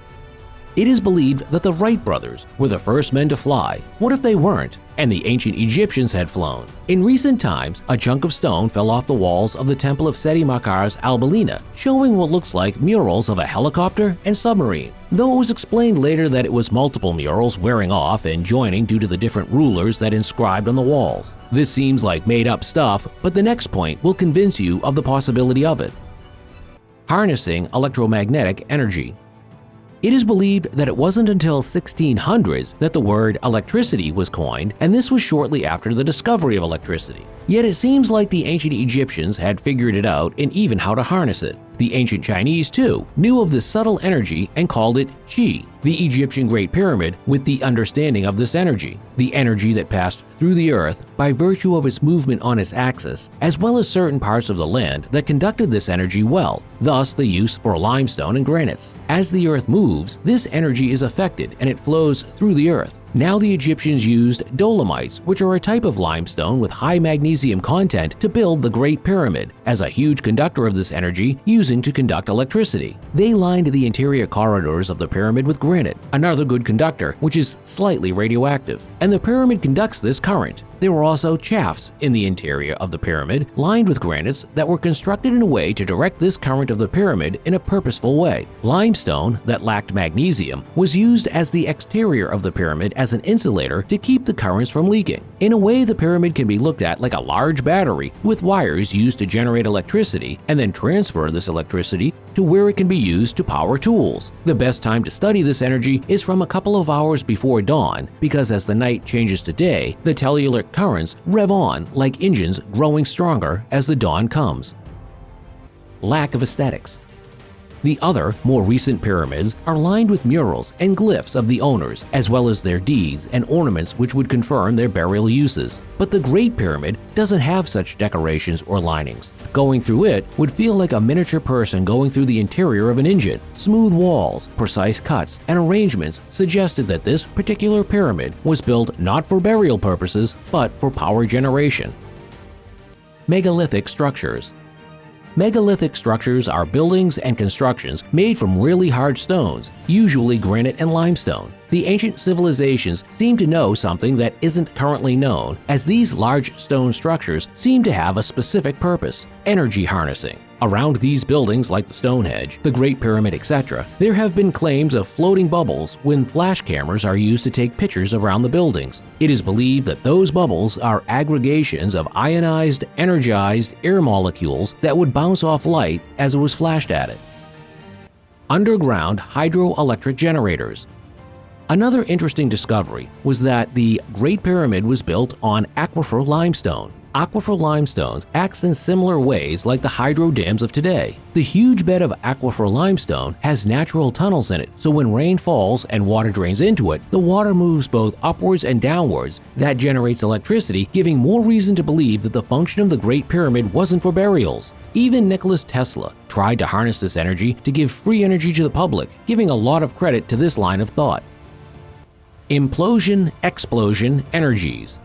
It is believed that the Wright brothers were the first men to fly. What if they weren't, and the ancient Egyptians had flown? In recent times, a chunk of stone fell off the walls of the temple of Seti Makar's Albalina, showing what looks like murals of a helicopter and submarine. Though it was explained later that it was multiple murals wearing off and joining due to the different rulers that inscribed on the walls. This seems like made-up stuff, but the next point will convince you of the possibility of it. Harnessing electromagnetic energy. It is believed that it wasn't until 1600s that the word electricity was coined, and this was shortly after the discovery of electricity. Yet it seems like the ancient Egyptians had figured it out and even how to harness it. The ancient Chinese, too, knew of this subtle energy and called it qi, the Egyptian Great Pyramid, with the understanding of this energy, the energy that passed through the earth by virtue of its movement on its axis, as well as certain parts of the land that conducted this energy well, thus the use for limestone and granites. As the earth moves, this energy is affected and it flows through the earth. Now the Egyptians used dolomites, which are a type of limestone with high magnesium content, to build the Great Pyramid, as a huge conductor of this energy using to conduct electricity. They lined the interior corridors of the pyramid with granite, another good conductor, which is slightly radioactive, and the pyramid conducts this current. There were also shafts in the interior of the pyramid lined with granites that were constructed in a way to direct this current of the pyramid in a purposeful way. Limestone that lacked magnesium was used as the exterior of the pyramid as an insulator to keep the currents from leaking. In a way, the pyramid can be looked at like a large battery with wires used to generate electricity and then transfer this electricity to where it can be used to power tools. The best time to study this energy is from a couple of hours before dawn, because as the night changes to day, the telluric currents rev on like engines growing stronger as the dawn comes. Lack of aesthetics. The other, more recent pyramids are lined with murals and glyphs of the owners, as well as their deeds and ornaments which would confirm their burial uses. But the Great Pyramid doesn't have such decorations or linings. Going through it would feel like a miniature person going through the interior of an engine. Smooth walls, precise cuts, and arrangements suggested that this particular pyramid was built not for burial purposes, but for power generation. Megalithic structures. Megalithic structures are buildings and constructions made from really hard stones, usually granite and limestone. The ancient civilizations seem to know something that isn't currently known, as these large stone structures seem to have a specific purpose: energy harnessing. Around these buildings like the Stonehenge, the Great Pyramid, etc., there have been claims of floating bubbles when flash cameras are used to take pictures around the buildings. It is believed that those bubbles are aggregations of ionized, energized air molecules that would bounce off light as it was flashed at it. Underground hydroelectric generators. Another interesting discovery was that the Great Pyramid was built on aquifer limestone. Aquifer limestones acts in similar ways like the hydro dams of today. The huge bed of aquifer limestone has natural tunnels in it, so when rain falls and water drains into it, the water moves both upwards and downwards. That generates electricity, giving more reason to believe that the function of the Great Pyramid wasn't for burials. Even Nikola Tesla tried to harness this energy to give free energy to the public, giving a lot of credit to this line of thought. Implosion-explosion energies.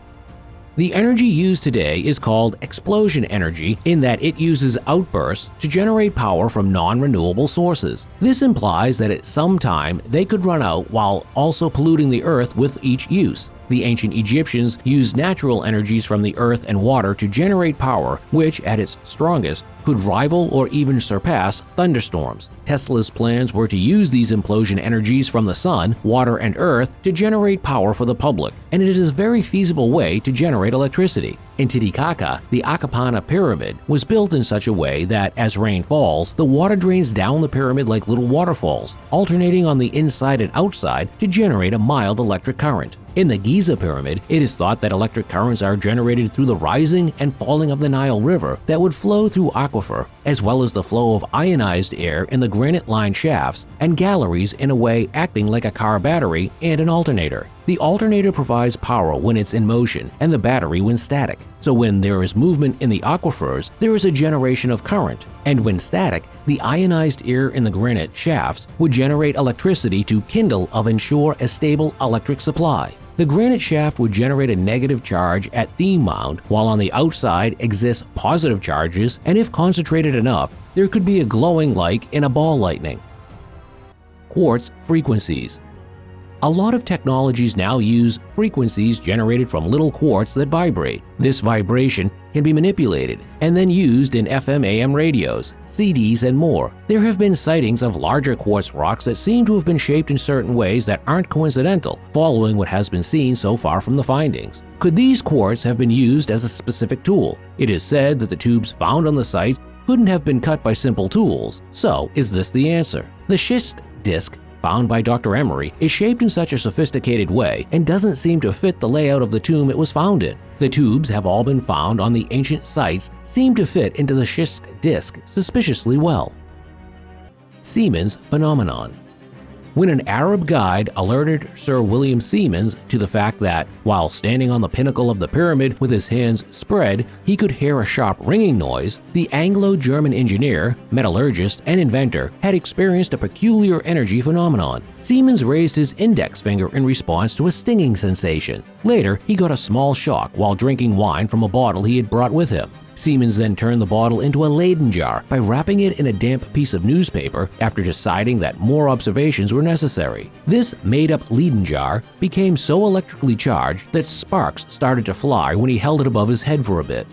The energy used today is called explosion energy in that it uses outbursts to generate power from non-renewable sources. This implies that at some time they could run out while also polluting the earth with each use. The ancient Egyptians used natural energies from the earth and water to generate power, which, at its strongest, could rival or even surpass thunderstorms. Tesla's plans were to use these implosion energies from the sun, water, and earth to generate power for the public, and it is a very feasible way to generate electricity. In Titicaca, the Acapana Pyramid was built in such a way that, as rain falls, the water drains down the pyramid like little waterfalls, alternating on the inside and outside to generate a mild electric current. In the Giza Pyramid, it is thought that electric currents are generated through the rising and falling of the Nile River that would flow through aquifer, as well as the flow of ionized air in the granite-lined shafts and galleries, in a way acting like a car battery and an alternator. The alternator provides power when it's in motion and the battery when static. So when there is movement in the aquifers, there is a generation of current, and when static, the ionized air in the granite shafts would generate electricity to kindle of ensure a stable electric supply. The granite shaft would generate a negative charge at theme mount, while on the outside exists positive charges, and if concentrated enough, there could be a glowing like in a ball lightning. Quartz frequencies. A lot of technologies now use frequencies generated from little quartz that vibrate. This vibration can be manipulated and then used in FM/AM radios, CDs, and more. There have been sightings of larger quartz rocks that seem to have been shaped in certain ways that aren't coincidental, following what has been seen so far from the findings. Could these quartz have been used as a specific tool? It is said that the tubes found on the site couldn't have been cut by simple tools. So, is this the answer? The schist disk found by Dr. Emery, is shaped in such a sophisticated way and doesn't seem to fit the layout of the tomb it was found in. The tubes have all been found on the ancient sites seem to fit into the schist disk suspiciously well. Siemens phenomenon. When an Arab guide alerted Sir William Siemens to the fact that, while standing on the pinnacle of the pyramid with his hands spread, he could hear a sharp ringing noise, the Anglo-German engineer, metallurgist, and inventor had experienced a peculiar energy phenomenon. Siemens raised his index finger in response to a stinging sensation. Later, he got a small shock while drinking wine from a bottle he had brought with him. Siemens then turned the bottle into a Leyden jar by wrapping it in a damp piece of newspaper after deciding that more observations were necessary. This made-up Leyden jar became so electrically charged that sparks started to fly when he held it above his head for a bit.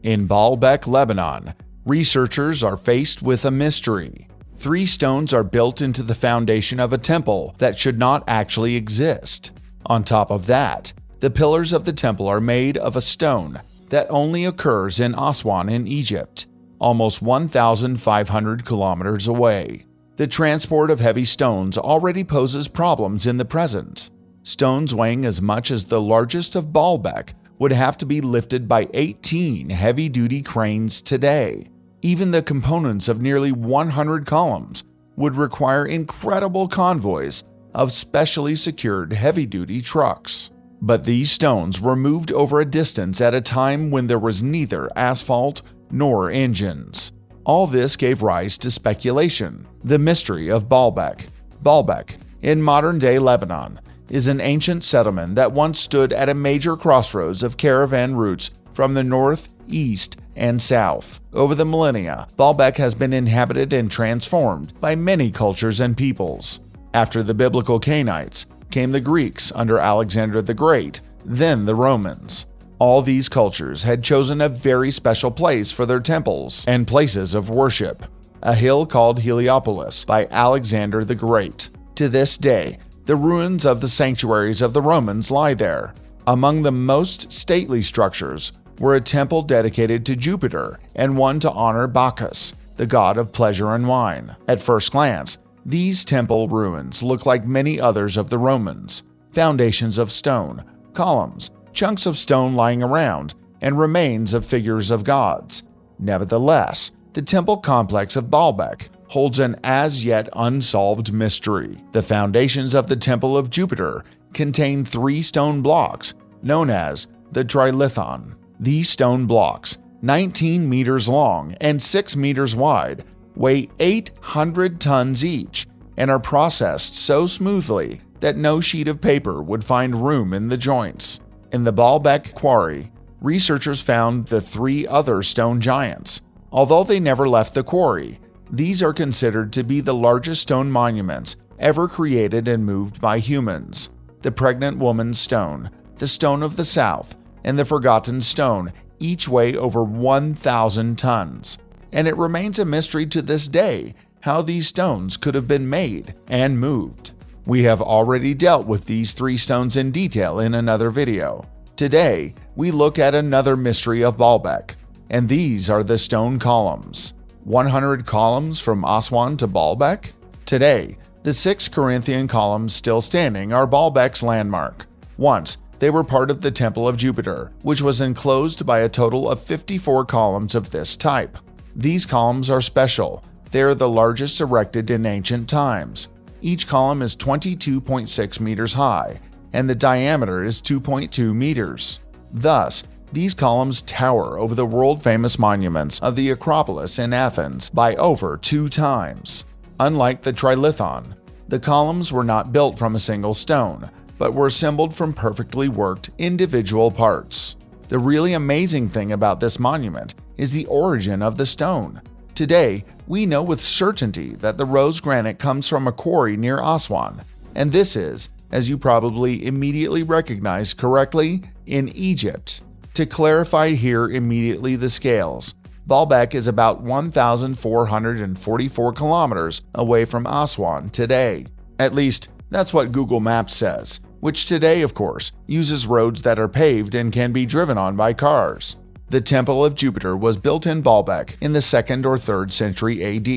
In Baalbek, Lebanon, researchers are faced with a mystery. 3 stones are built into the foundation of a temple that should not actually exist. On top of that, the pillars of the temple are made of a stone that only occurs in Aswan in Egypt, almost 1,500 kilometers away. The transport of heavy stones already poses problems in the present. Stones weighing as much as the largest of Baalbek would have to be lifted by 18 heavy-duty cranes today. Even the components of nearly 100 columns would require incredible convoys of specially secured heavy-duty trucks. But these stones were moved over a distance at a time when there was neither asphalt nor engines. All this gave rise to speculation. The mystery of Baalbek. Baalbek, in modern-day Lebanon, is an ancient settlement that once stood at a major crossroads of caravan routes from the north, east, and south. Over the millennia, Baalbek has been inhabited and transformed by many cultures and peoples. After the biblical Canaanites, came the Greeks under Alexander the Great, then the Romans. All these cultures had chosen a very special place for their temples and places of worship, a hill called Heliopolis by Alexander the Great. To this day, the ruins of the sanctuaries of the Romans lie there. Among the most stately structures were a temple dedicated to Jupiter and one to honor Bacchus, the god of pleasure and wine. At first glance, these temple ruins look like many others of the Romans: foundations of stone, columns, chunks of stone lying around, and remains of figures of gods. Nevertheless, the temple complex of Baalbek holds an as-yet unsolved mystery. The foundations of the Temple of Jupiter contain 3 stone blocks known as the Trilithon. These stone blocks, 19 meters long and 6 meters wide, weigh 800 tons each and are processed so smoothly that no sheet of paper would find room in the joints. In the Baalbek quarry, researchers found the 3 other stone giants. Although they never left the quarry, these are considered to be the largest stone monuments ever created and moved by humans. The Pregnant Woman's Stone, the Stone of the South, and the Forgotten Stone each weigh over 1,000 tons. And it remains a mystery to this day how these stones could have been made and moved. We have already dealt with these 3 stones in detail in another video. Today, we look at another mystery of Baalbek, and these are the stone columns. 100 columns from Aswan to Baalbek? Today, the 6 Corinthian columns still standing are Baalbek's landmark. Once, they were part of the Temple of Jupiter, which was enclosed by a total of 54 columns of this type. These columns are special. They are the largest erected in ancient times. Each column is 22.6 meters high, and the diameter is 2.2 meters. Thus, these columns tower over the world-famous monuments of the Acropolis in Athens by over 2 times. Unlike the Trilithon, the columns were not built from a single stone, but were assembled from perfectly worked individual parts. The really amazing thing about this monument is the origin of the stone. Today, we know with certainty that the rose granite comes from a quarry near Aswan, and this is, as you probably immediately recognized correctly, in Egypt. To clarify here immediately the scales, Baalbek is about 1,444 kilometers away from Aswan today. At least, that's what Google Maps says, which today, of course, uses roads that are paved and can be driven on by cars. The Temple of Jupiter was built in Baalbek in the 2nd or 3rd century AD.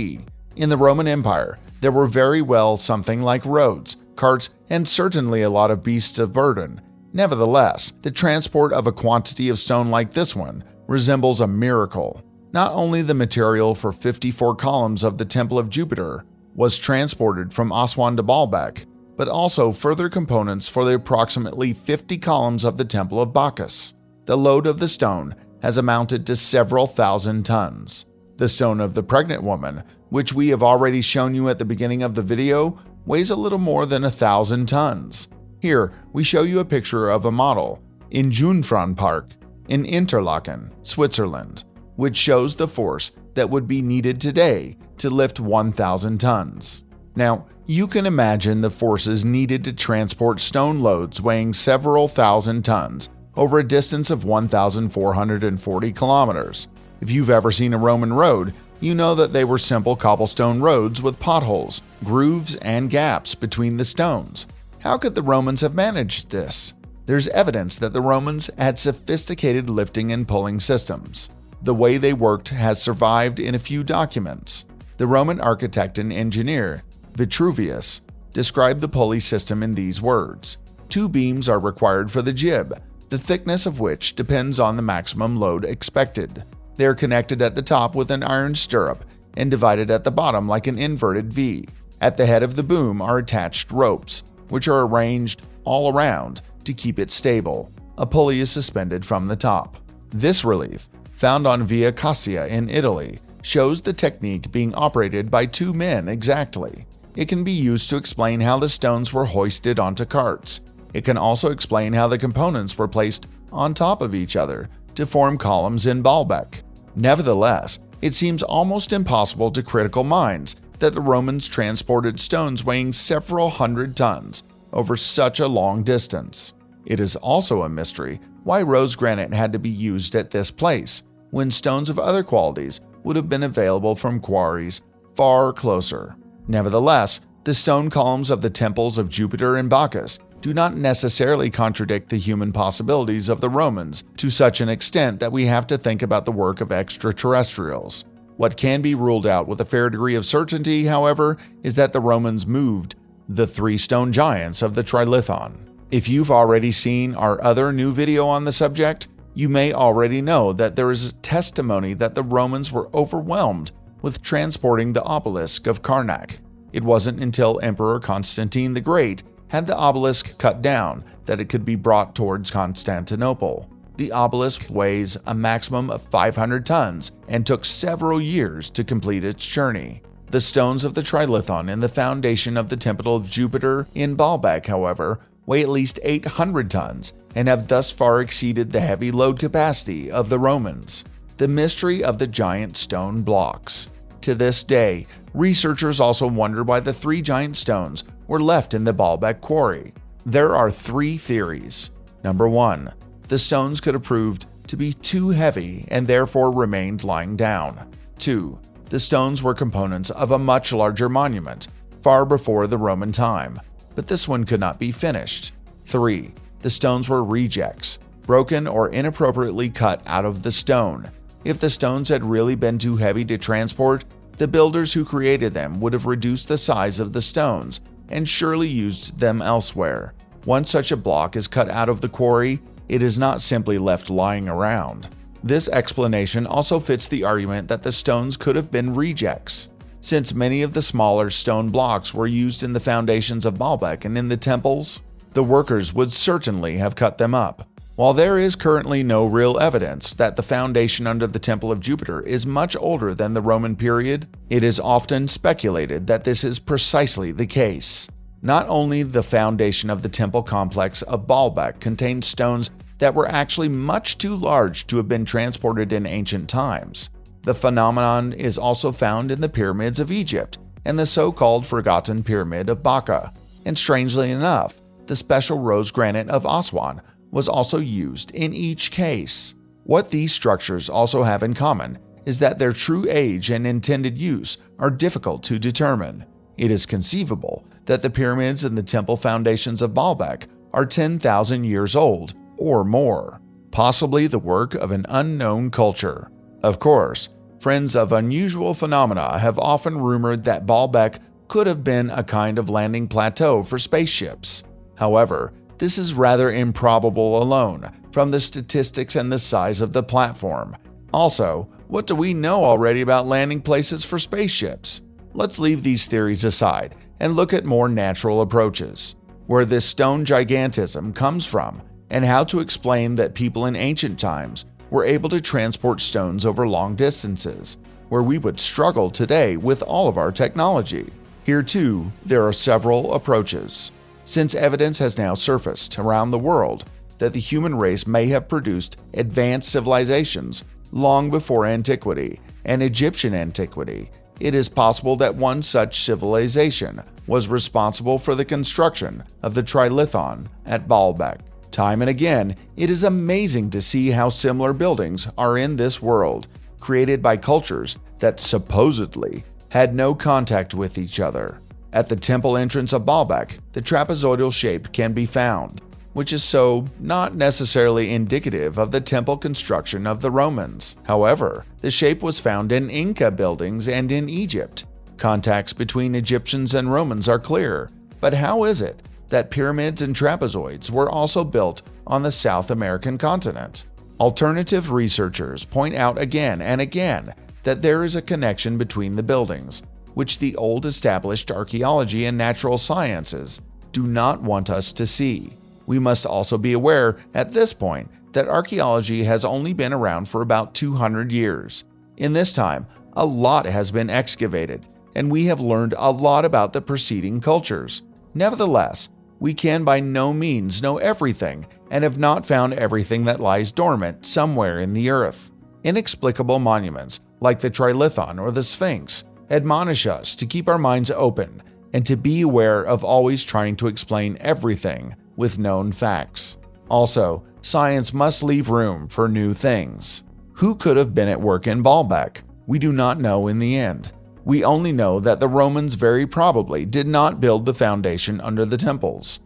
In the Roman Empire, There were very well something like roads, carts, and certainly a lot of beasts of burden. Nevertheless, the transport of a quantity of stone like this one resembles a miracle. Not only the material for 54 columns of the Temple of Jupiter was transported from Aswan to Baalbek, but also further components for the approximately 50 columns of the Temple of Bacchus. The load of the stone has amounted to several thousand tons. The stone of the pregnant woman, which we have already shown you at the beginning of the video, weighs a little more than 1,000 tons. Here, we show you a picture of a model in Jungfrauenpark Park in Interlaken, Switzerland, which shows the force that would be needed today to lift 1,000 tons. Now, you can imagine the forces needed to transport stone loads weighing several thousand tons over a distance of 1,440 kilometers. If you've ever seen a Roman road, you know that they were simple cobblestone roads with potholes, grooves, and gaps between the stones. How could the Romans have managed this? There's evidence that the Romans had sophisticated lifting and pulling systems. The way they worked has survived in a few documents. The Roman architect and engineer, Vitruvius, described the pulley system in these words: 2 beams are required for the jib, the thickness of which depends on the maximum load expected. They are connected at the top with an iron stirrup and divided at the bottom like an inverted V. At the head of the boom are attached ropes, which are arranged all around to keep it stable. A pulley is suspended from the top. This relief, found on Via Cassia in Italy, shows the technique being operated by 2 men exactly. It can be used to explain how the stones were hoisted onto carts. It can also explain how the components were placed on top of each other to form columns in Baalbek. Nevertheless, it seems almost impossible to critical minds that the Romans transported stones weighing several hundred tons over such a long distance. It is also a mystery why rose granite had to be used at this place, when stones of other qualities would have been available from quarries far closer. Nevertheless, the stone columns of the temples of Jupiter and Bacchus do not necessarily contradict the human possibilities of the Romans to such an extent that we have to think about the work of extraterrestrials. What can be ruled out with a fair degree of certainty, however, is that the Romans moved the 3 stone giants of the Trilithon. If you've already seen our other new video on the subject, you may already know that there is testimony that the Romans were overwhelmed with transporting the obelisk of Karnak. It wasn't until Emperor Constantine the Great had the obelisk cut down that it could be brought towards Constantinople. The obelisk weighs a maximum of 500 tons and took several years to complete its journey. The stones of the Trilithon in the foundation of the Temple of Jupiter in Baalbek, however, weigh at least 800 tons and have thus far exceeded the heavy load capacity of the Romans. The mystery of the giant stone blocks. To this day, researchers also wonder why the 3 giant stones were left in the Baalbek quarry. There are 3 theories. Number 1. The stones could have proved to be too heavy and therefore remained lying down. 2. The stones were components of a much larger monument, far before the Roman time, but this one could not be finished. 3. The stones were rejects, broken or inappropriately cut out of the stone. If the stones had really been too heavy to transport, the builders who created them would have reduced the size of the stones and surely used them elsewhere. Once such a block is cut out of the quarry, it is not simply left lying around. This explanation also fits the argument that the stones could have been rejects. Since many of the smaller stone blocks were used in the foundations of Baalbek and in the temples, the workers would certainly have cut them up. While there is currently no real evidence that the foundation under the Temple of Jupiter is much older than the Roman period, it is often speculated that this is precisely the case. Not only the foundation of the temple complex of Baalbek contained stones that were actually much too large to have been transported in ancient times. The phenomenon is also found in the pyramids of Egypt and the so-called Forgotten Pyramid of Baka. And strangely enough, the special rose granite of Aswan was also used in each case. What these structures also have in common is that their true age and intended use are difficult to determine. It is conceivable that the pyramids and the temple foundations of Baalbek are 10,000 years old or more, possibly the work of an unknown culture. Of course, friends of unusual phenomena have often rumored that Baalbek could have been a kind of landing plateau for spaceships. However, this is rather improbable alone from the statistics and the size of the platform. Also, what do we know already about landing places for spaceships? Let's leave these theories aside and look at more natural approaches, where this stone gigantism comes from, and how to explain that people in ancient times were able to transport stones over long distances, where we would struggle today with all of our technology. Here too, there are several approaches, since evidence has now surfaced around the world that the human race may have produced advanced civilizations long before antiquity and Egyptian antiquity. It is possible that one such civilization was responsible for the construction of the Trilithon at Baalbek. Time and again, it is amazing to see how similar buildings are in this world, created by cultures that supposedly had no contact with each other. At the temple entrance of Baalbek, the trapezoidal shape can be found, which is so not necessarily indicative of the temple construction of the Romans. However, the shape was found in Inca buildings and in Egypt. Contacts between Egyptians and Romans are clear, but how is it that pyramids and trapezoids were also built on the South American continent? Alternative researchers point out again and again that there is a connection between the buildings, which the old established archaeology and natural sciences do not want us to see. We must also be aware at this point that archaeology has only been around for about 200 years. In this time, a lot has been excavated, and we have learned a lot about the preceding cultures. Nevertheless, we can by no means know everything and have not found everything that lies dormant somewhere in the earth. Inexplicable monuments like the Trilithon or the Sphinx admonish us to keep our minds open and to be aware of always trying to explain everything with known facts. Also, science must leave room for new things. Who could have been at work in Baalbek? We do not know in the end. We only know that the Romans very probably did not build the foundation under the temples.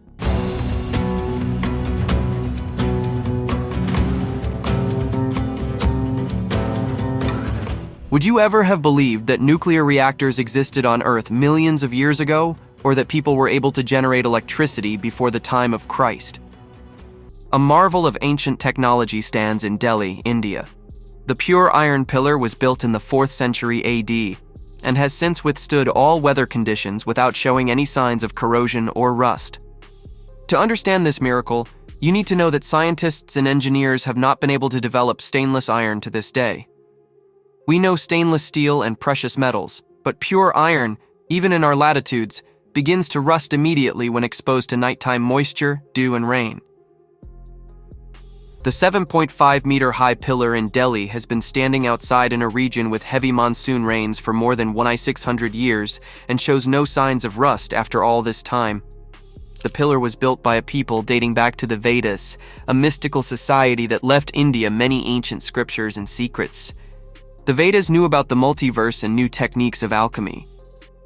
Would you ever have believed that nuclear reactors existed on Earth millions of years ago, or that people were able to generate electricity before the time of Christ? A marvel of ancient technology stands in Delhi, India. The pure iron pillar was built in the 4th century AD and has since withstood all weather conditions without showing any signs of corrosion or rust. To understand this miracle, you need to know that scientists and engineers have not been able to develop stainless iron to this day. We know stainless steel and precious metals, but pure iron, even in our latitudes, begins to rust immediately when exposed to nighttime moisture, dew, and rain. The 7.5-meter-high pillar in Delhi has been standing outside in a region with heavy monsoon rains for more than 1,600 years and shows no signs of rust after all this time. The pillar was built by a people dating back to the Vedas, a mystical society that left India many ancient scriptures and secrets. The Vedas knew about the multiverse and new techniques of alchemy.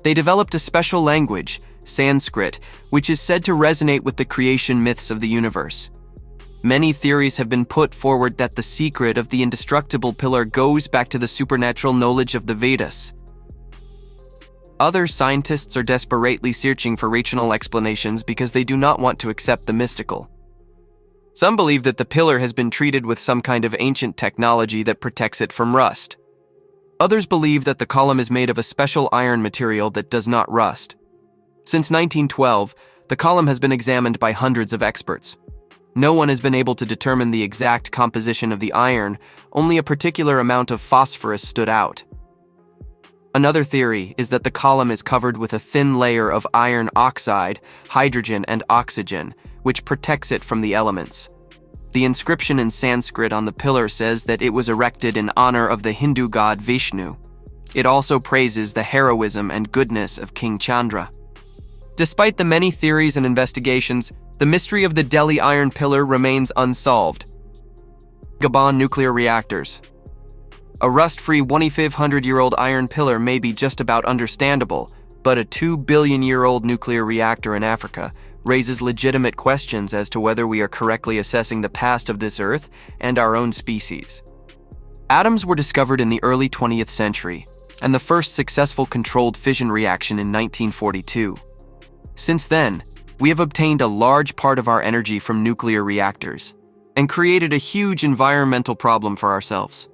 They developed a special language, Sanskrit, which is said to resonate with the creation myths of the universe. Many theories have been put forward that the secret of the indestructible pillar goes back to the supernatural knowledge of the Vedas. Other scientists are desperately searching for rational explanations because they do not want to accept the mystical. Some believe that the pillar has been treated with some kind of ancient technology that protects it from rust. Others believe that the column is made of a special iron material that does not rust. Since 1912, the column has been examined by hundreds of experts. No one has been able to determine the exact composition of the iron, only a particular amount of phosphorus stood out. Another theory is that the column is covered with a thin layer of iron oxide, hydrogen, and oxygen, which protects it from the elements. The inscription in Sanskrit on the pillar says that it was erected in honor of the Hindu god Vishnu. It also praises the heroism and goodness of King Chandra. Despite the many theories and investigations, the mystery of the Delhi iron pillar remains unsolved. Gabon nuclear reactors. A rust-free 2,500-year-old iron pillar may be just about understandable, but a 2-billion-year-old nuclear reactor in Africa raises legitimate questions as to whether we are correctly assessing the past of this Earth and our own species. Atoms were discovered in the early 20th century, and the first successful controlled fission reaction in 1942. Since then, we have obtained a large part of our energy from nuclear reactors and created a huge environmental problem for ourselves.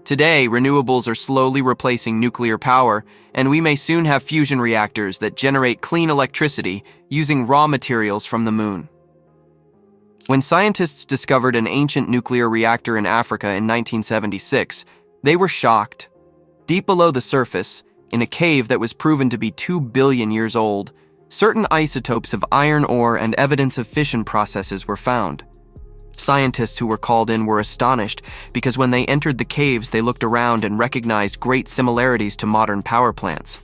Today, renewables are slowly replacing nuclear power, and we may soon have fusion reactors that generate clean electricity using raw materials from the moon. When scientists discovered an ancient nuclear reactor in Africa in 1976, they were shocked. Deep below the surface, in a cave that was proven to be 2 billion years old, certain isotopes of iron ore and evidence of fission processes were found. Scientists who were called in were astonished because when they entered the caves, they looked around and recognized great similarities to modern power plants.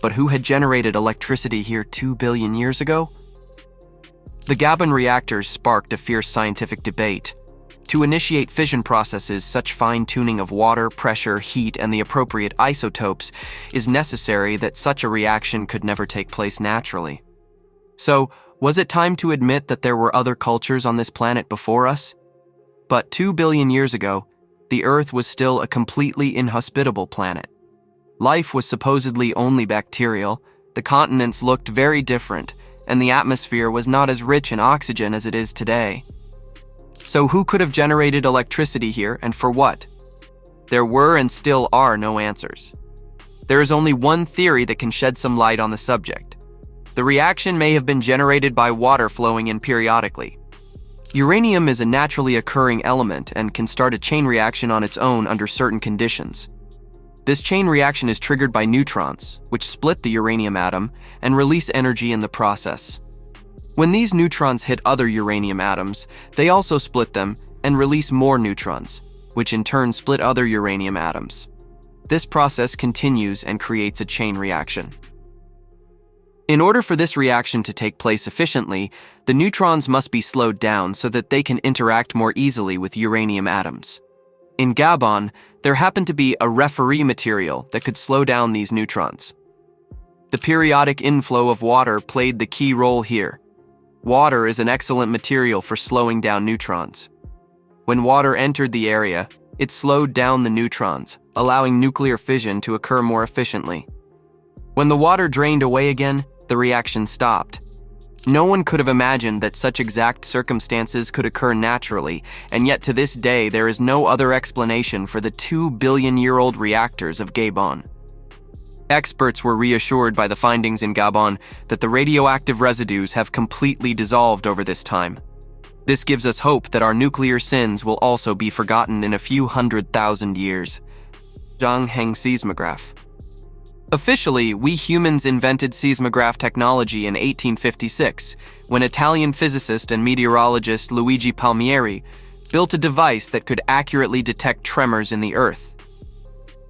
But who had generated electricity here 2 billion years ago? The Gabon reactors sparked a fierce scientific debate. To initiate fission processes, such fine-tuning of water, pressure, heat, and the appropriate isotopes is necessary that such a reaction could never take place naturally. So, was it time to admit that there were other cultures on this planet before us? But 2 billion years ago, the Earth was still a completely inhospitable planet. Life was supposedly only bacterial, the continents looked very different, and the atmosphere was not as rich in oxygen as it is today. So who could have generated electricity here, and for what? There were and still are no answers. There is only one theory that can shed some light on the subject. The reaction may have been generated by water flowing in periodically. Uranium is a naturally occurring element and can start a chain reaction on its own under certain conditions. This chain reaction is triggered by neutrons, which split the uranium atom and release energy in the process. When these neutrons hit other uranium atoms, they also split them and release more neutrons, which in turn split other uranium atoms. This process continues and creates a chain reaction. In order for this reaction to take place efficiently, the neutrons must be slowed down so that they can interact more easily with uranium atoms. In Gabon, there happened to be a referee material that could slow down these neutrons. The periodic inflow of water played the key role here. Water is an excellent material for slowing down neutrons. When water entered the area, it slowed down the neutrons, allowing nuclear fission to occur more efficiently. When the water drained away again, the reaction stopped. No one could have imagined that such exact circumstances could occur naturally, and yet to this day there is no other explanation for the 2 billion-year-old reactors of Gabon. Experts were reassured by the findings in Gabon that the radioactive residues have completely dissolved over this time. This gives us hope that our nuclear sins will also be forgotten in a few 100,000 years. Zhang seismograph. Officially, we humans invented seismograph technology in 1856, when Italian physicist and meteorologist Luigi Palmieri built a device that could accurately detect tremors in the Earth.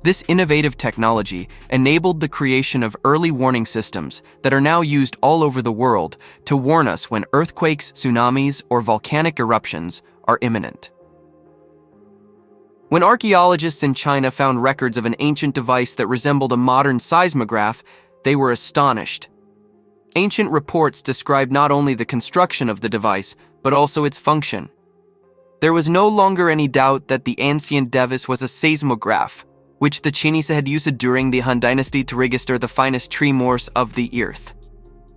This innovative technology enabled the creation of early warning systems that are now used all over the world to warn us when earthquakes, tsunamis, or volcanic eruptions are imminent. When archaeologists in China found records of an ancient device that resembled a modern seismograph, they were astonished. Ancient reports described not only the construction of the device, but also its function. There was no longer any doubt that the ancient device was a seismograph, which the Chinese had used during the Han Dynasty to register the finest tremors of the earth.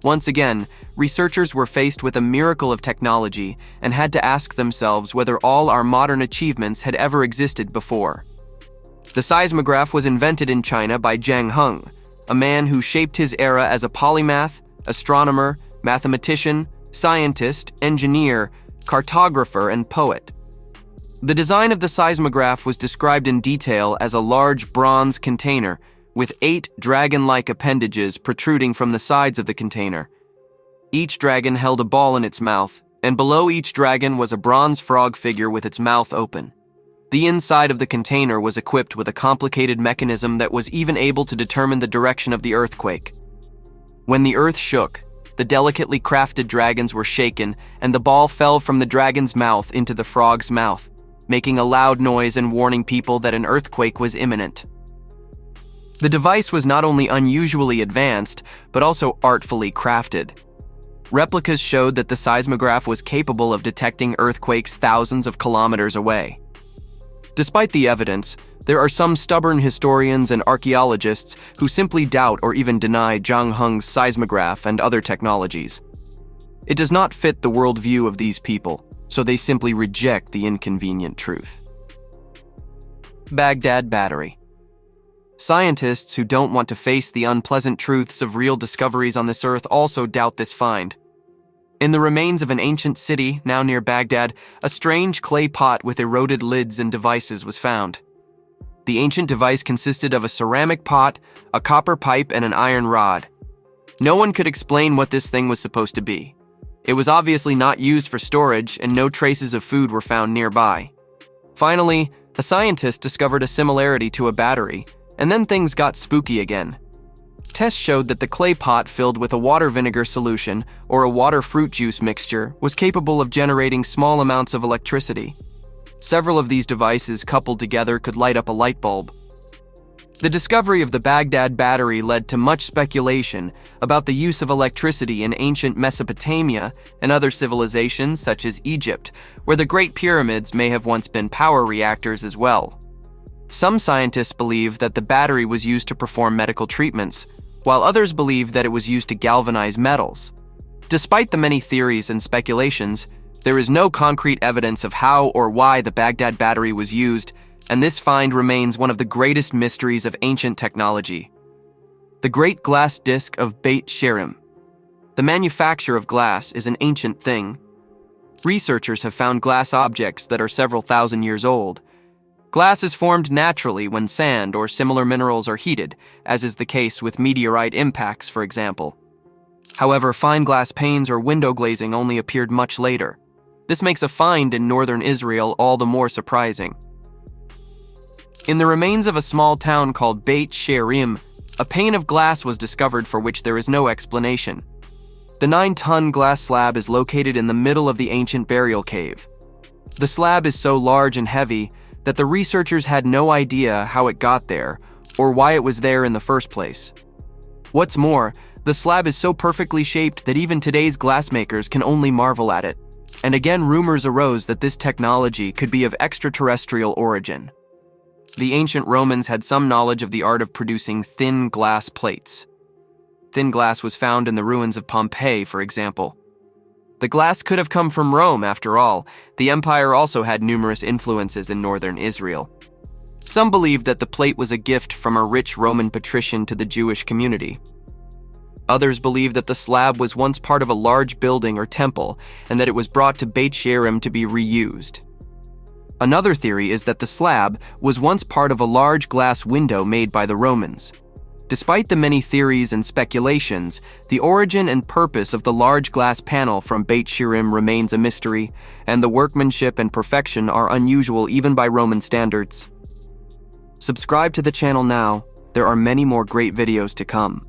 Once again, researchers were faced with a miracle of technology and had to ask themselves whether all our modern achievements had ever existed before. The seismograph was invented in China by Zhang Heng, a man who shaped his era as a polymath, astronomer, mathematician, scientist, engineer, cartographer, and poet. The design of the seismograph was described in detail as a large bronze container with 8 dragon-like appendages protruding from the sides of the container. Each dragon held a ball in its mouth, and below each dragon was a bronze frog figure with its mouth open. The inside of the container was equipped with a complicated mechanism that was even able to determine the direction of the earthquake. When the earth shook, the delicately crafted dragons were shaken, and the ball fell from the dragon's mouth into the frog's mouth, making a loud noise and warning people that an earthquake was imminent. The device was not only unusually advanced, but also artfully crafted. Replicas showed that the seismograph was capable of detecting earthquakes thousands of kilometers away. Despite the evidence, There are some stubborn historians and archaeologists who simply doubt or even deny Zhang Heng's seismograph and other technologies. It does not fit the worldview of these people, so they simply reject the inconvenient truth. Baghdad Battery. Scientists who don't want to face the unpleasant truths of real discoveries on this earth also doubt this find. In the remains of an ancient city, now near Baghdad, a strange clay pot with eroded lids and devices was found. The ancient device consisted of a ceramic pot, a copper pipe, and an iron rod. No one could explain what this thing was supposed to be. It was obviously not used for storage, and no traces of food were found nearby. Finally, a scientist discovered a similarity to a battery, and then things got spooky again. Tests showed that the clay pot filled with a water vinegar solution or a water fruit juice mixture was capable of generating small amounts of electricity. Several of these devices coupled together could light up a light bulb. The discovery of the Baghdad battery led to much speculation about the use of electricity in ancient Mesopotamia and other civilizations such as Egypt, where the Great Pyramids may have once been power reactors as well. Some scientists believe that the battery was used to perform medical treatments, while others believe that it was used to galvanize metals. Despite the many theories and speculations, there is no concrete evidence of how or why the Baghdad battery was used, and this find remains one of the greatest mysteries of ancient technology. The Great Glass Disc of Beit Sherim. The manufacture of glass is an ancient thing. Researchers have found glass objects that are several thousand years old. Glass is formed naturally when sand or similar minerals are heated, as is the case with meteorite impacts, for example. However, fine glass panes or window glazing only appeared much later. This makes a find in northern Israel all the more surprising. In the remains of a small town called Beit Sherim, a pane of glass was discovered for which there is no explanation. The 9-ton glass slab is located in the middle of the ancient burial cave. The slab is so large and heavy that the researchers had no idea how it got there or why it was there in the first place. What's more, the slab is so perfectly shaped that even today's glassmakers can only marvel at it. And again, rumors arose that this technology could be of extraterrestrial origin. The ancient Romans had some knowledge of the art of producing thin glass plates. Thin glass was found in the ruins of Pompeii, for example. The glass could have come from Rome, after all. The empire also had numerous influences in northern Israel. Some believed that the plate was a gift from a rich Roman patrician to the Jewish community. Others believed that the slab was once part of a large building or temple, and that it was brought to Beit Sherim to be reused. Another theory is that the slab was once part of a large glass window made by the Romans. Despite the many theories and speculations, the origin and purpose of the large glass panel from Beit Sherim remains a mystery, and the workmanship and perfection are unusual even by Roman standards. Subscribe to the channel now. There are many more great videos to come.